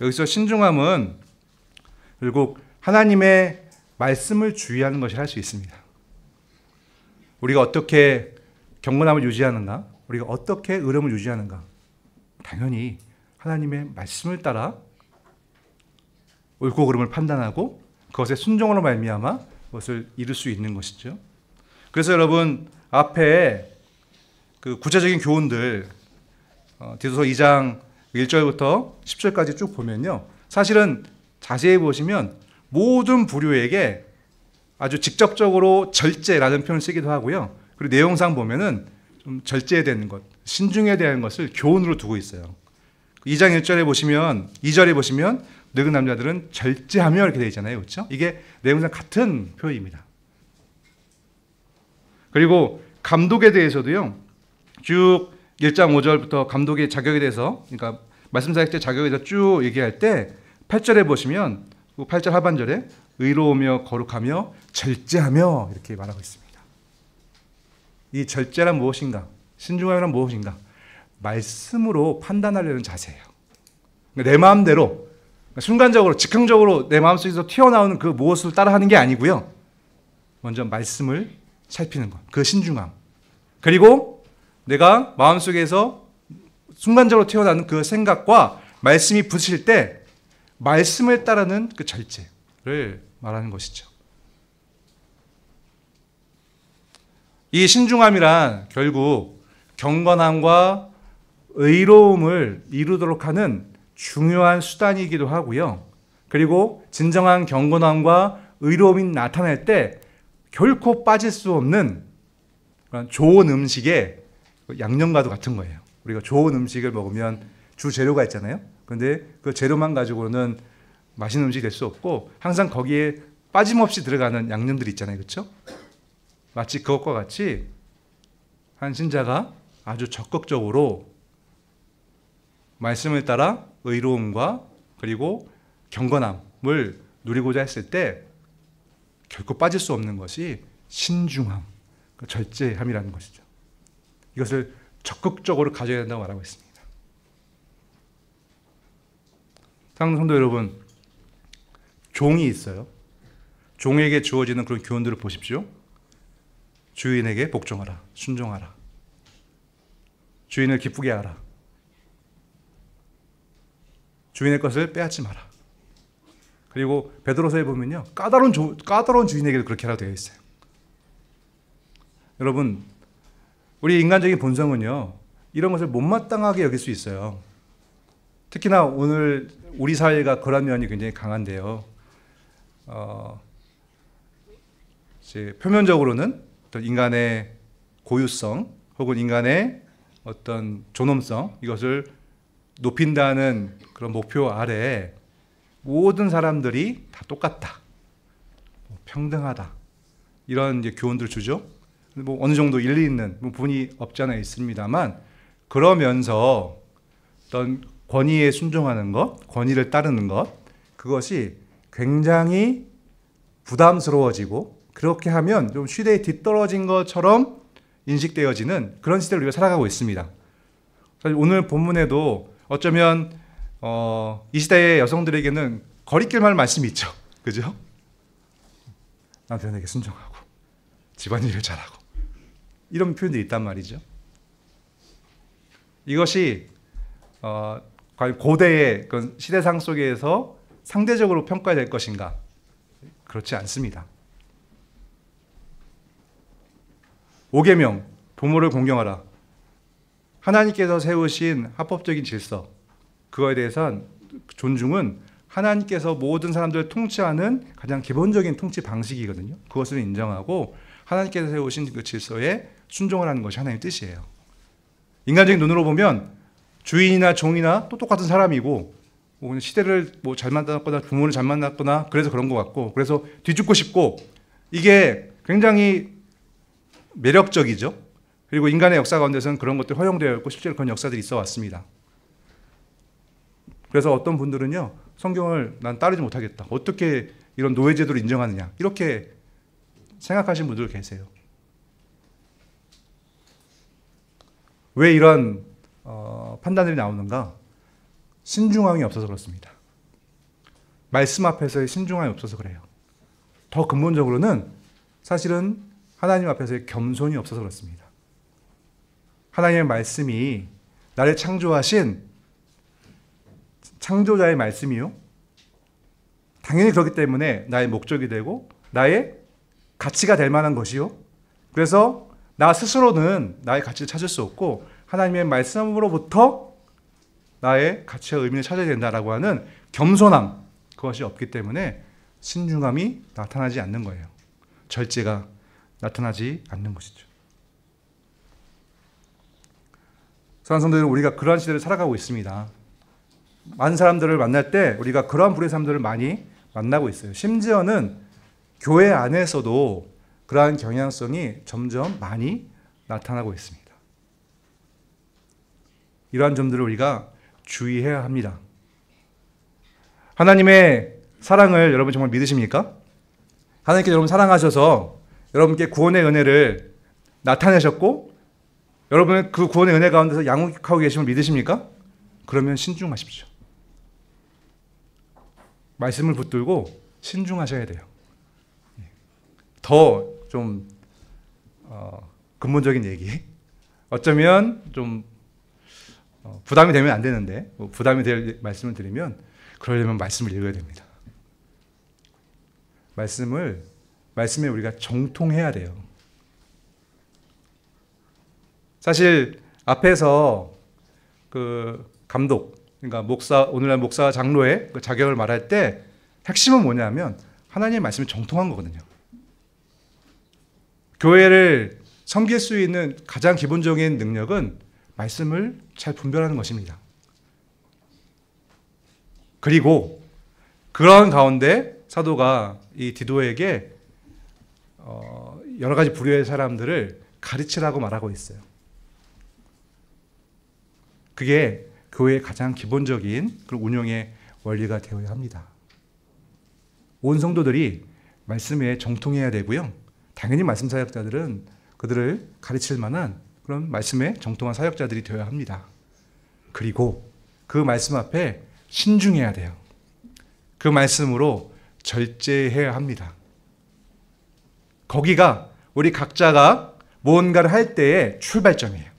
여기서 신중함은 결국 하나님의 말씀을 주의하는 것이라 할 수 있습니다. 우리가 어떻게 경건함을 유지하는가, 우리가 어떻게 의로움을 유지하는가, 당연히 하나님의 말씀을 따라 옳고 그름을 판단하고 그것에 순종으로 말미암아 그것을 이룰 수 있는 것이죠. 그래서 여러분 앞에 그 구체적인 교훈들 디도서 2장 1절부터 10절까지 쭉 보면요, 사실은 자세히 보시면 모든 부류에게 아주 직접적으로 절제라는 표현을 쓰기도 하고요. 그리고 내용상 보면은 좀 절제해야 되는 것, 신중해야 되는 것을 교훈으로 두고 있어요. 2장 1절에 보시면, 2절에 보시면 늙은 남자들은 절제하며 이렇게 되어 있잖아요. 그렇죠? 이게 내용상 같은 표현입니다. 그리고 감독에 대해서도요, 쭉 1장 5절부터 감독의 자격에 대해서, 그러니까 말씀사역자 자격에 대해서 쭉 얘기할 때 8절에 보시면 8절 하반절에 의로우며 거룩하며 절제하며 이렇게 말하고 있습니다. 이 절제란 무엇인가? 신중함이란 무엇인가? 말씀으로 판단하려는 자세예요. 그러니까 내 마음대로, 순간적으로, 즉흥적으로 내 마음속에서 튀어나오는 그 무엇을 따라하는 게 아니고요. 먼저 말씀을 살피는 것, 그 신중함. 그리고 내가 마음속에서 순간적으로 튀어나오는 그 생각과 말씀이 부딪힐 때 말씀을 따르는 그 절제를 말하는 것이죠. 이 신중함이란 결국 경건함과 의로움을 이루도록 하는 중요한 수단이기도 하고요. 그리고 진정한 경건함과 의로움이 나타날 때 결코 빠질 수 없는 그런 좋은 음식의 양념과도 같은 거예요. 우리가 좋은 음식을 먹으면 주 재료가 있잖아요. 그런데 그 재료만 가지고는 맛있는 음식이 될 수 없고 항상 거기에 빠짐없이 들어가는 양념들이 있잖아요. 그렇죠? 마치 그것과 같이 한 신자가 아주 적극적으로 말씀을 따라 의로움과 그리고 경건함을 누리고자 했을 때 결코 빠질 수 없는 것이 신중함, 절제함이라는 것이죠. 이것을 적극적으로 가져야 된다고 말하고 있습니다. 사랑하는 성도 여러분, 종이 있어요. 종에게 주어지는 그런 교훈들을 보십시오. 주인에게 복종하라, 순종하라. 주인을 기쁘게 하라. 주인의 것을 빼앗지 마라. 그리고 베드로서에 보면요, 까다로운 주인에게도 그렇게 하라고 되어 있어요. 여러분, 우리 인간적인 본성은요, 이런 것을 못마땅하게 여길 수 있어요. 특히나 오늘 우리 사회가 그런 면이 굉장히 강한데요. 이제 표면적으로는 어떤 인간의 고유성 혹은 인간의 어떤 존엄성, 이것을 높인다는 그런 목표 아래에 모든 사람들이 다 똑같다, 평등하다, 이런 이제 교훈들을 주죠. 뭐 어느 정도 일리 있는 부분이 없지 않아 있습니다만, 그러면서 어떤 권위에 순종하는 것, 권위를 따르는 것, 그것이 굉장히 부담스러워지고, 그렇게 하면 좀 시대에 뒤떨어진 것처럼 인식되어지는 그런 시대를 우리가 살아가고 있습니다. 사실 오늘 본문에도 어쩌면 이 시대의 여성들에게는 거리낄 말씀이 있죠. 그죠? 남편에게 순종하고 집안일을 잘하고 이런 표현들이 있단 말이죠. 이것이 과연 고대의 그 시대상 속에서 상대적으로 평가될 것인가? 그렇지 않습니다. 5계명, 부모를 공경하라. 하나님께서 세우신 합법적인 질서, 그거에 대해선 존중은 하나님께서 모든 사람들을 통치하는 가장 기본적인 통치 방식이거든요. 그것을 인정하고 하나님께서 세우신 그 질서에 순종을 하는 것이 하나님의 뜻이에요. 인간적인 눈으로 보면 주인이나 종이나 또 똑같은 사람이고, 시대를 잘 만났거나 부모를 잘 만났거나 그래서 그런 것 같고, 그래서 뒤죽고 싶고, 이게 굉장히 매력적이죠. 그리고 인간의 역사 가운데서는 그런 것들이 허용되어 있고 실제로 그런 역사들이 있어 왔습니다. 그래서 어떤 분들은요, 성경을 난 따르지 못하겠다, 어떻게 이런 노예제도를 인정하느냐, 이렇게 생각하시는 분들 계세요. 왜 이런 판단들이 나오는가? 신중함이 없어서 그렇습니다. 말씀 앞에서의 신중함이 없어서 그래요. 더 근본적으로는 사실은 하나님 앞에서의 겸손이 없어서 그렇습니다. 하나님의 말씀이 나를 창조하신 창조자의 말씀이요, 당연히 그렇기 때문에 나의 목적이 되고 나의 가치가 될 만한 것이요, 그래서 나 스스로는 나의 가치를 찾을 수 없고 하나님의 말씀으로부터 나의 가치와 의미를 찾아야 된다라고 하는 겸손함, 그것이 없기 때문에 신중함이 나타나지 않는 거예요. 절제가 나타나지 않는 것이죠. 사랑하는 성도들은 우리가 그러한 시대를 살아가고 있습니다. 많은 사람들을 만날 때 우리가 그러한 부류의 사람들을 많이 만나고 있어요. 심지어는 교회 안에서도 그러한 경향성이 점점 많이 나타나고 있습니다. 이러한 점들을 우리가 주의해야 합니다. 하나님의 사랑을 여러분 정말 믿으십니까? 하나님께서 여러분 사랑하셔서 여러분께 구원의 은혜를 나타내셨고 여러분은 그 구원의 은혜 가운데서 양육하고 계심을 믿으십니까? 그러면 신중하십시오. 말씀을 붙들고 신중하셔야 돼요. 더 좀 근본적인 얘기, 어쩌면 좀 부담이 되면 안 되는데 부담이 될 말씀을 드리면, 그러려면 말씀을 읽어야 됩니다. 말씀에 우리가 정통해야 돼요. 사실 앞에서 그 감독, 그러니까 목사, 오늘날 목사 장로의 그 자격을 말할 때 핵심은 뭐냐면 하나님의 말씀이 정통한 거거든요. 교회를 섬길 수 있는 가장 기본적인 능력은 말씀을 잘 분별하는 것입니다. 그리고 그런 가운데 사도가 이 디도에게 여러 가지 부류의 사람들을 가르치라고 말하고 있어요. 그게 교회의 가장 기본적인 그런 운영의 원리가 되어야 합니다. 온 성도들이 말씀에 정통해야 되고요. 당연히 말씀 사역자들은 그들을 가르칠 만한 그런 말씀에 정통한 사역자들이 되어야 합니다. 그리고 그 말씀 앞에 신중해야 돼요. 그 말씀으로 절제해야 합니다. 거기가 우리 각자가 무언가를 할 때의 출발점이에요.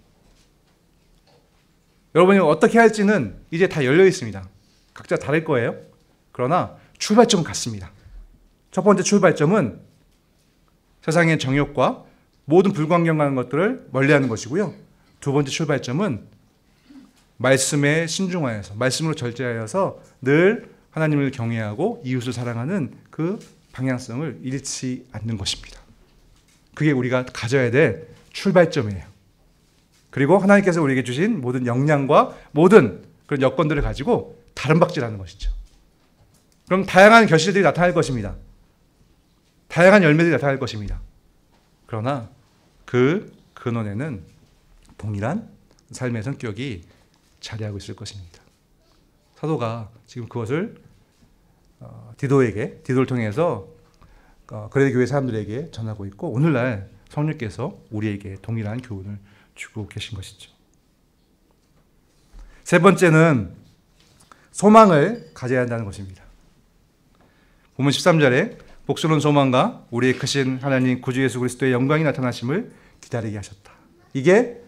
여러분이 어떻게 할지는 이제 다 열려 있습니다. 각자 다를 거예요. 그러나 출발점은 같습니다. 첫 번째 출발점은 세상의 정욕과 모든 불광경한 것들을 멀리하는 것이고요. 두 번째 출발점은 말씀에 신중하여서, 말씀으로 절제하여서 늘 하나님을 경외하고 이웃을 사랑하는 그 방향성을 잃지 않는 것입니다. 그게 우리가 가져야 될 출발점이에요. 그리고 하나님께서 우리에게 주신 모든 역량과 모든 그런 여건들을 가지고 다른 박질하는 것이죠. 그럼 다양한 결실들이 나타날 것입니다. 다양한 열매들이 나타날 것입니다. 그러나 그 근원에는 동일한 삶의 성격이 자리하고 있을 것입니다. 사도가 지금 그것을 디도를 통해서 그레데 교회 사람들에게 전하고 있고, 오늘날 성령께서 우리에게 동일한 교훈을 주고 계신 것이죠. 세 번째는 소망을 가져야 한다는 것입니다. 본문 13절에 복스러운 소망과 우리의 크신 하나님 구주 예수 그리스도의 영광이 나타나심을 기다리게 하셨다. 이게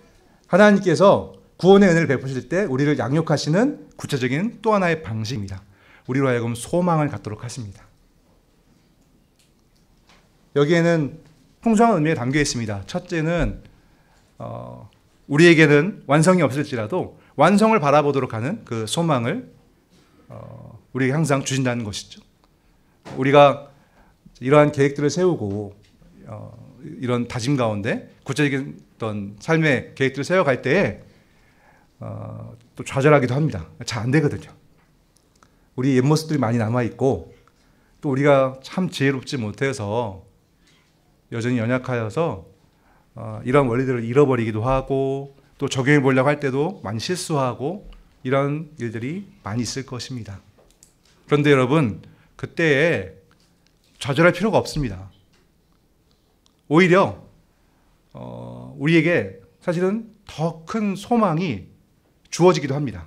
하나님께서 구원의 은혜를 베푸실 때 우리를 양육하시는 구체적인 또 하나의 방식입니다. 우리로 하여금 소망을 갖도록 하십니다. 여기에는 풍성한 의미가 담겨 있습니다. 첫째는 우리에게는 완성이 없을지라도 완성을 바라보도록 하는 그 소망을 우리에게 항상 주신다는 것이죠. 우리가 이러한 계획들을 세우고 이런 다짐 가운데 구체적인 어떤 삶의 계획들을 세워갈 때에 또 좌절하기도 합니다. 잘 안 되거든요. 우리 옛 모습들이 많이 남아있고 또 우리가 참 지혜롭지 못해서 여전히 연약하여서 이런 원리들을 잃어버리기도 하고 또 적용해 보려고 할 때도 많이 실수하고 이런 일들이 많이 있을 것입니다. 그런데 여러분, 그때에 좌절할 필요가 없습니다. 오히려 우리에게 사실은 더 큰 소망이 주어지기도 합니다.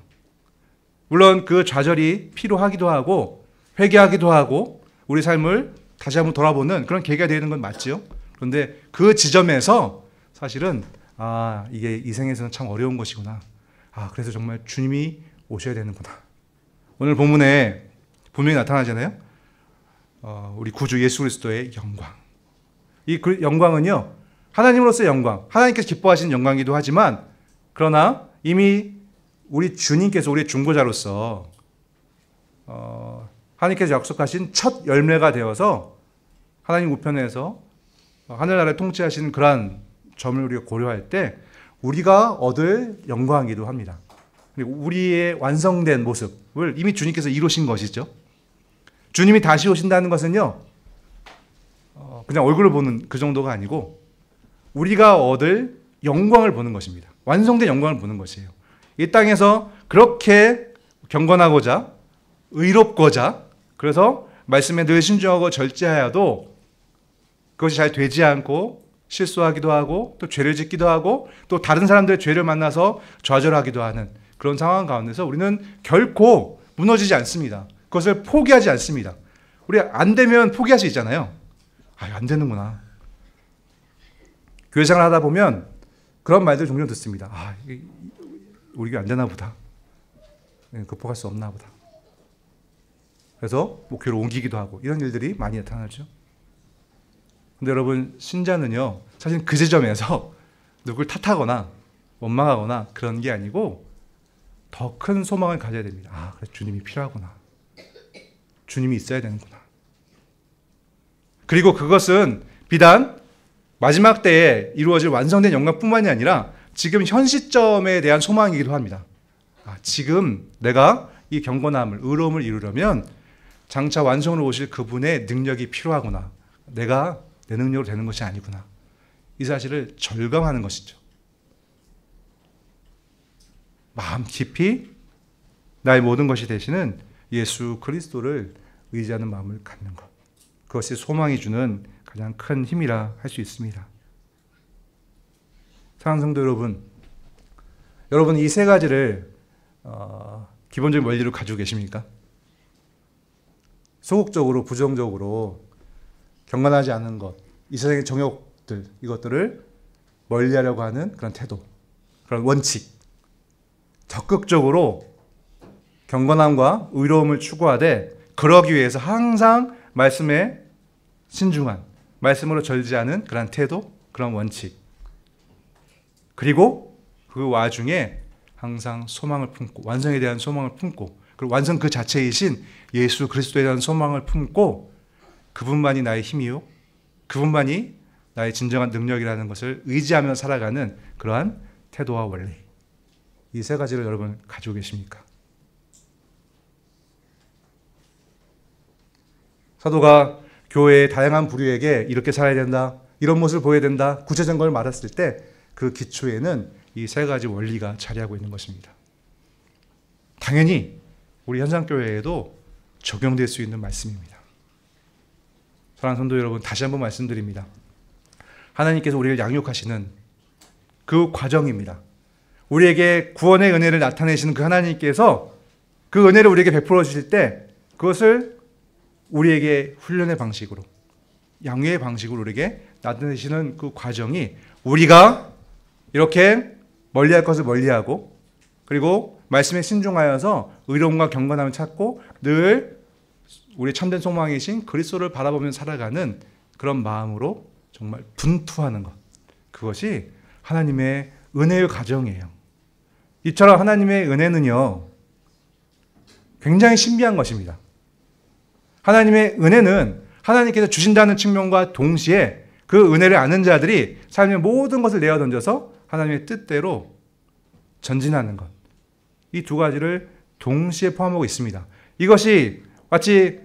물론 그 좌절이 필요하기도 하고 회개하기도 하고 우리 삶을 다시 한번 돌아보는 그런 계기가 되는 건 맞죠. 그런데 그 지점에서 사실은 이게 이 생에서는 참 어려운 것이구나. 그래서 정말 주님이 오셔야 되는구나. 오늘 본문에 분명히 나타나잖아요. 우리 구주 예수 그리스도의 영광. 이 영광은요, 하나님으로서의 영광, 하나님께서 기뻐하시는 영광이기도 하지만, 그러나 이미 우리 주님께서 우리의 중보자로서 하나님께서 약속하신 첫 열매가 되어서 하나님 우편에서 하늘나라를 통치하시는 그러한 점을 우리가 고려할 때 우리가 얻을 영광이기도 합니다. 그리고 우리의 완성된 모습을 이미 주님께서 이루신 것이죠. 주님이 다시 오신다는 것은요, 그냥 얼굴을 보는 그 정도가 아니고 우리가 얻을 영광을 보는 것입니다. 완성된 영광을 보는 것이에요. 이 땅에서 그렇게 경건하고자 의롭고자 그래서 말씀에 늘 신중하고 절제하여도 그것이 잘 되지 않고 실수하기도 하고 또 죄를 짓기도 하고 또 다른 사람들의 죄를 만나서 좌절하기도 하는 그런 상황 가운데서 우리는 결코 무너지지 않습니다. 그것을 포기하지 않습니다. 우리 안 되면 포기할 수 있잖아요. 안 되는구나. 교회 생활 하다 보면 그런 말들 종종 듣습니다. 우리가 안 되나 보다. 극복할 수 없나 보다. 그래서 목회를 옮기기도 하고 이런 일들이 많이 나타나죠. 근데 여러분, 신자는요, 사실 그 지점에서 누굴 탓하거나 원망하거나 그런 게 아니고 더 큰 소망을 가져야 됩니다. 아, 그래, 주님이 필요하구나. 주님이 있어야 되는구나. 그리고 그것은 비단 마지막 때에 이루어질 완성된 영광뿐만이 아니라 지금 현 시점에 대한 소망이기도 합니다. 아, 지금 내가 이 경건함을, 의로움을 이루려면 장차 완성으로 오실 그분의 능력이 필요하구나. 내가 내 능력으로 되는 것이 아니구나. 이 사실을 절감하는 것이죠. 마음 깊이 나의 모든 것이 되시는 예수 그리스도를 의지하는 마음을 갖는 것. 그것이 소망이 주는 가장 큰 힘이라 할 수 있습니다. 사랑하는 성도 여러분, 여러분 이 세 가지를 기본적인 원리로 가지고 계십니까? 소극적으로, 부정적으로 경건하지 않은 것, 이 세상의 정욕들, 이것들을 멀리하려고 하는 그런 태도, 그런 원칙, 적극적으로 경건함과 의로움을 추구하되 그러기 위해서 항상 말씀에 신중한, 말씀으로 절제하는 그런 태도, 그런 원칙, 그리고 그 와중에 항상 소망을 품고, 완성에 대한 소망을 품고, 그리고 완성 그 자체이신 예수 그리스도에 대한 소망을 품고, 그분만이 나의 힘이요, 그분만이 나의 진정한 능력이라는 것을 의지하며 살아가는 그러한 태도와 원리, 이 세 가지를 여러분 가지고 계십니까? 사도가 교회의 다양한 부류에게 이렇게 살아야 된다, 이런 모습을 보여야 된다, 구체적인 걸 말했을 때 그 기초에는 이 세 가지 원리가 자리하고 있는 것입니다. 당연히 우리 현장교회에도 적용될 수 있는 말씀입니다. 사랑하는 성도 여러분, 다시 한번 말씀드립니다. 하나님께서 우리를 양육하시는 그 과정입니다. 우리에게 구원의 은혜를 나타내시는 그 하나님께서 그 은혜를 우리에게 베풀어 주실 때 그것을 우리에게 훈련의 방식으로, 양육의 방식으로 우리에게 나타내시는 그 과정이 우리가 이렇게 멀리할 것을 멀리하고, 그리고 말씀에 신중하여서 의로움과 경건함을 찾고 늘 우리 참된 소망이신 그리스도를 바라보며 살아가는 그런 마음으로 정말 분투하는 것, 그것이 하나님의 은혜의 가정이에요. 이처럼 하나님의 은혜는요, 굉장히 신비한 것입니다. 하나님의 은혜는 하나님께서 주신다는 측면과 동시에 그 은혜를 아는 자들이 삶의 모든 것을 내어던져서 하나님의 뜻대로 전진하는 것, 이 두 가지를 동시에 포함하고 있습니다. 이것이 마치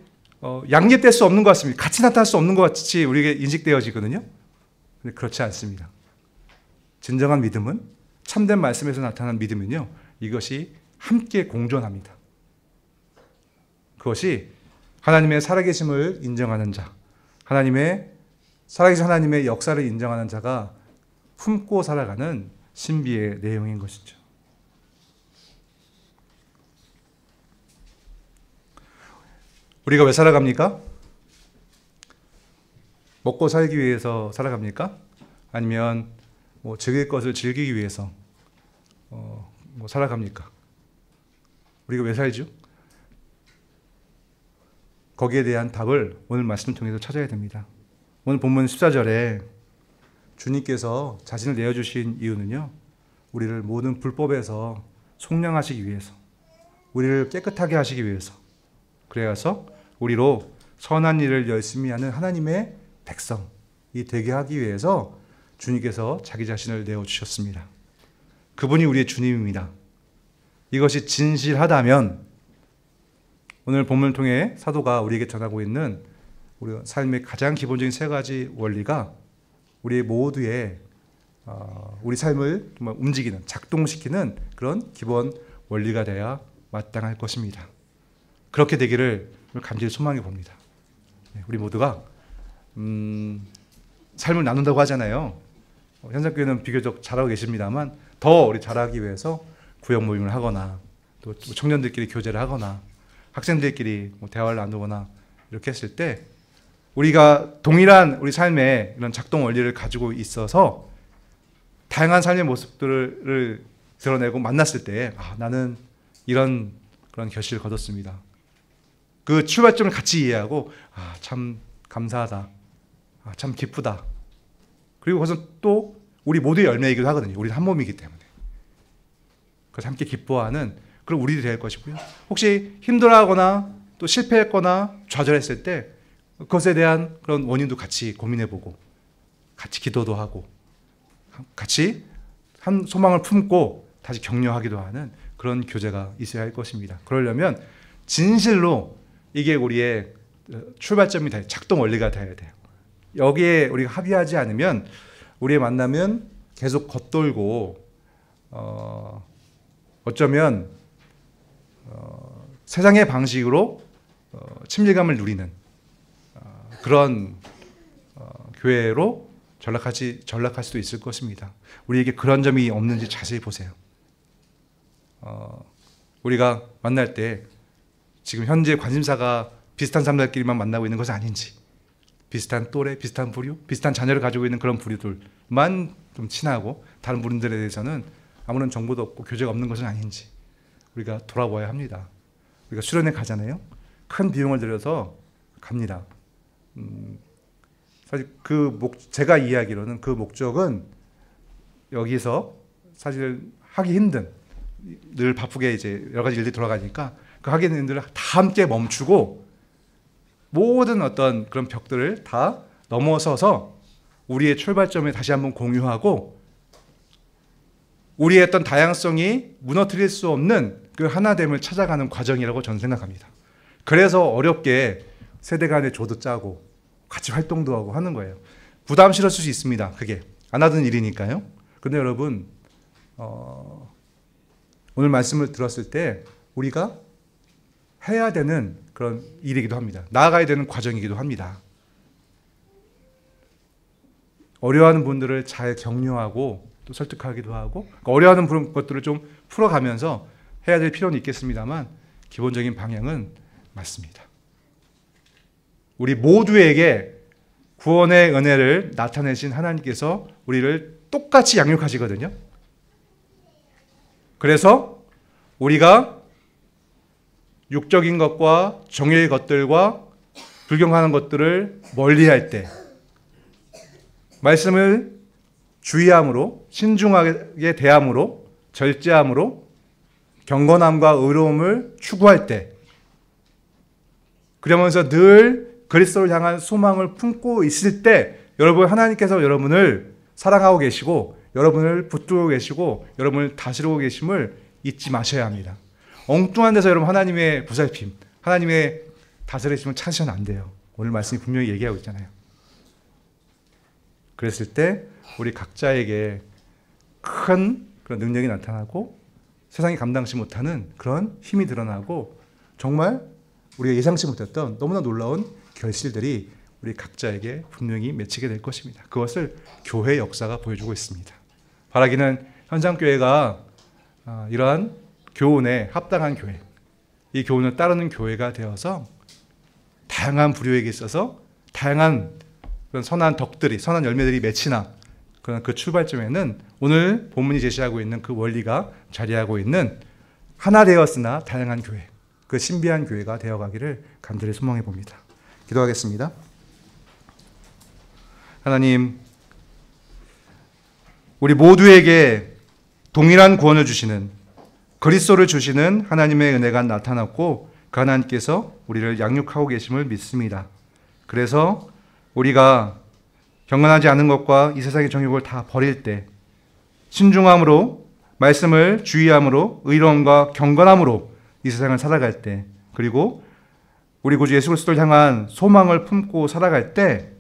양립될 수 없는 것 같습니다. 같이 나타날 수 없는 것 같이 우리에게 인식되어지거든요. 근데 그렇지 않습니다. 진정한 믿음은, 참된 말씀에서 나타난 믿음은요, 이것이 함께 공존합니다. 그것이 하나님의 살아계심을 인정하는 자, 살아계신 하나님의 역사를 인정하는 자가 품고 살아가는 신비의 내용인 것이죠. 우리가 왜 살아갑니까? 먹고 살기 위해서 살아갑니까? 아니면 즐길 것을 즐기기 위해서 살아갑니까? 우리가 왜 살죠? 거기에 대한 답을 오늘 말씀을 통해서 찾아야 됩니다. 오늘 본문 14절에 주님께서 자신을 내어주신 이유는요, 우리를 모든 불법에서 속량하시기 위해서, 우리를 깨끗하게 하시기 위해서, 그래서 우리로 선한 일을 열심히 하는 하나님의 백성이 되게 하기 위해서 주님께서 자기 자신을 내어주셨습니다. 그분이 우리의 주님입니다. 이것이 진실하다면 오늘 본문을 통해 사도가 우리에게 전하고 있는 우리 삶의 가장 기본적인 세 가지 원리가 우리 모두의 우리 삶을 정말 움직이는, 작동시키는 그런 기본 원리가 되어야 마땅할 것입니다. 그렇게 되기를 간절히 소망해 봅니다. 우리 모두가 삶을 나눈다고 하잖아요. 현장교회는 비교적 잘하고 계십니다만 더 우리 잘하기 위해서 구역 모임을 하거나 또 청년들끼리 교제를 하거나 학생들끼리 대화를 나누거나 이렇게 했을 때 우리가 동일한 우리 삶의 이런 작동 원리를 가지고 있어서 다양한 삶의 모습들을 드러내고 만났을 때 나는 이런 그런 결실을 거뒀습니다. 그 출발점을 같이 이해하고 참 감사하다, 참 기쁘다. 그리고 그것은 또 우리 모두의 열매이기도 하거든요. 우리는 한 몸이기 때문에. 그래서 함께 기뻐하는 그런 우리들이 될 것이고요. 혹시 힘들어하거나 또 실패했거나 좌절했을 때 그것에 대한 그런 원인도 같이 고민해보고 같이 기도도 하고 같이 한 소망을 품고 다시 격려하기도 하는 그런 교제가 있어야 할 것입니다. 그러려면 진실로 이게 우리의 출발점이 돼요. 작동 원리가 돼야 돼요. 여기에 우리가 합의하지 않으면 우리의 만남은 계속 겉돌고 어쩌면 세상의 방식으로 친밀감을 누리는 그런 교회로 전락할 수도 있을 것입니다. 우리에게 그런 점이 없는지 자세히 보세요. 우리가 만날 때 지금 현재 관심사가 비슷한 사람들끼리만 만나고 있는 것은 아닌지, 비슷한 또래, 비슷한 부류, 비슷한 자녀를 가지고 있는 그런 부류들만 좀 친하고 다른 분들에 대해서는 아무런 정보도 없고 교제가 없는 것은 아닌지 우리가 돌아봐야 합니다. 우리가 수련회 가잖아요. 큰 비용을 들여서 갑니다. 사실 제가 이야기로는 그 목적은 여기서 사실 하기 힘든, 늘 바쁘게 이제 여러 가지 일들이 돌아가니까 그 하기 힘든 일들을 다 함께 멈추고 모든 어떤 그런 벽들을 다 넘어서서 우리의 출발점에 다시 한번 공유하고 우리의 어떤 다양성이 무너뜨릴 수 없는 그 하나됨을 찾아가는 과정이라고 저는 생각합니다. 그래서 어렵게 세대 간의 조도 짜고 같이 활동도 하고 하는 거예요. 부담스러울 수 있습니다. 그게 안 하던 일이니까요. 근데 여러분 오늘 말씀을 들었을 때 우리가 해야 되는 그런 일이기도 합니다. 나아가야 되는 과정이기도 합니다. 어려워하는 분들을 잘 격려하고 또 설득하기도 하고 어려워하는 그런 것들을 좀 풀어가면서 해야 될 필요는 있겠습니다만 기본적인 방향은 맞습니다. 우리 모두에게 구원의 은혜를 나타내신 하나님께서 우리를 똑같이 양육하시거든요. 그래서 우리가 육적인 것과 정의의 것들과 불경하는 것들을 멀리할 때 말씀을 주의함으로 신중하게 대함으로 절제함으로 경건함과 의로움을 추구할 때 그러면서 늘 그리스도를 향한 소망을 품고 있을 때 여러분 하나님께서 여러분을 사랑하고 계시고 여러분을 붙들고 계시고 여러분을 다스리고 계심을 잊지 마셔야 합니다. 엉뚱한 데서 여러분 하나님의 보살핌, 하나님의 다스리심을 찾으셔는 안 돼요. 오늘 말씀이 분명히 얘기하고 있잖아요. 그랬을 때 우리 각자에게 큰 그런 능력이 나타나고 세상이 감당치 못하는 그런 힘이 드러나고 정말 우리가 예상치 못했던 너무나 놀라운 결실들이 우리 각자에게 분명히 맺히게 될 것입니다. 그것을 교회 역사가 보여주고 있습니다. 바라기는 현장교회가 이러한 교훈에 합당한 교회, 이 교훈을 따르는 교회가 되어서 다양한 부류에게 있어서 다양한 그런 선한 덕들이, 선한 열매들이 맺히나 그런 그 출발점에는 오늘 본문이 제시하고 있는 그 원리가 자리하고 있는 하나 되었으나 다양한 교회, 그 신비한 교회가 되어가기를 간절히 소망해 봅니다. 기도하겠습니다. 하나님, 우리 모두에게 동일한 구원을 주시는 그리스도를 주시는 하나님의 은혜가 나타났고 그 하나님께서 우리를 양육하고 계심을 믿습니다. 그래서 우리가 경건하지 않은 것과 이 세상의 정욕을 다 버릴 때 신중함으로 말씀을 주의함으로 의로움과 경건함으로 이 세상을 살아갈 때 그리고 우리 구주 예수 그리스도를 향한 소망을 품고 살아갈 때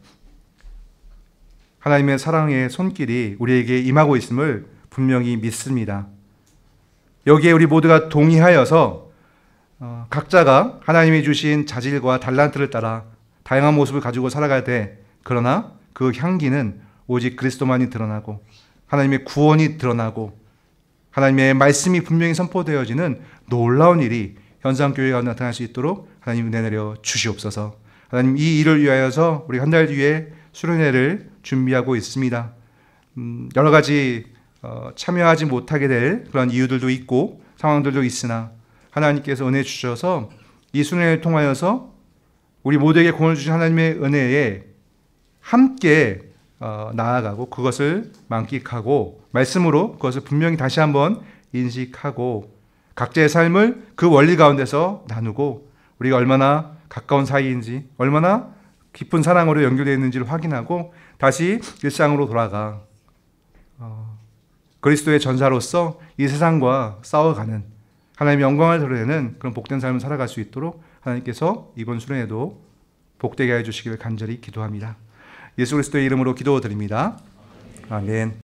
하나님의 사랑의 손길이 우리에게 임하고 있음을 분명히 믿습니다. 여기에 우리 모두가 동의하여서 각자가 하나님이 주신 자질과 달란트를 따라 다양한 모습을 가지고 살아가야 돼. 그러나 그 향기는 오직 그리스도만이 드러나고 하나님의 구원이 드러나고 하나님의 말씀이 분명히 선포되어지는 놀라운 일이 현상교회가 나타날 수 있도록 하나님 은혜 내려 주시옵소서. 하나님 이 일을 위하여서 우리 한 달 뒤에 수련회를 준비하고 있습니다. 여러 가지 참여하지 못하게 될 그런 이유들도 있고 상황들도 있으나 하나님께서 은혜 주셔서 이 수련회를 통하여서 우리 모두에게 구원을 주신 하나님의 은혜에 함께 나아가고 그것을 만끽하고 말씀으로 그것을 분명히 다시 한번 인식하고 각자의 삶을 그 원리 가운데서 나누고 우리가 얼마나 가까운 사이인지 얼마나 깊은 사랑으로 연결되어 있는지를 확인하고 다시 일상으로 돌아가 그리스도의 전사로서 이 세상과 싸워가는 하나님의 영광을 드러내는 그런 복된 삶을 살아갈 수 있도록 하나님께서 이번 수련회도 복되게 해주시기를 간절히 기도합니다. 예수 그리스도의 이름으로 기도드립니다. 아멘.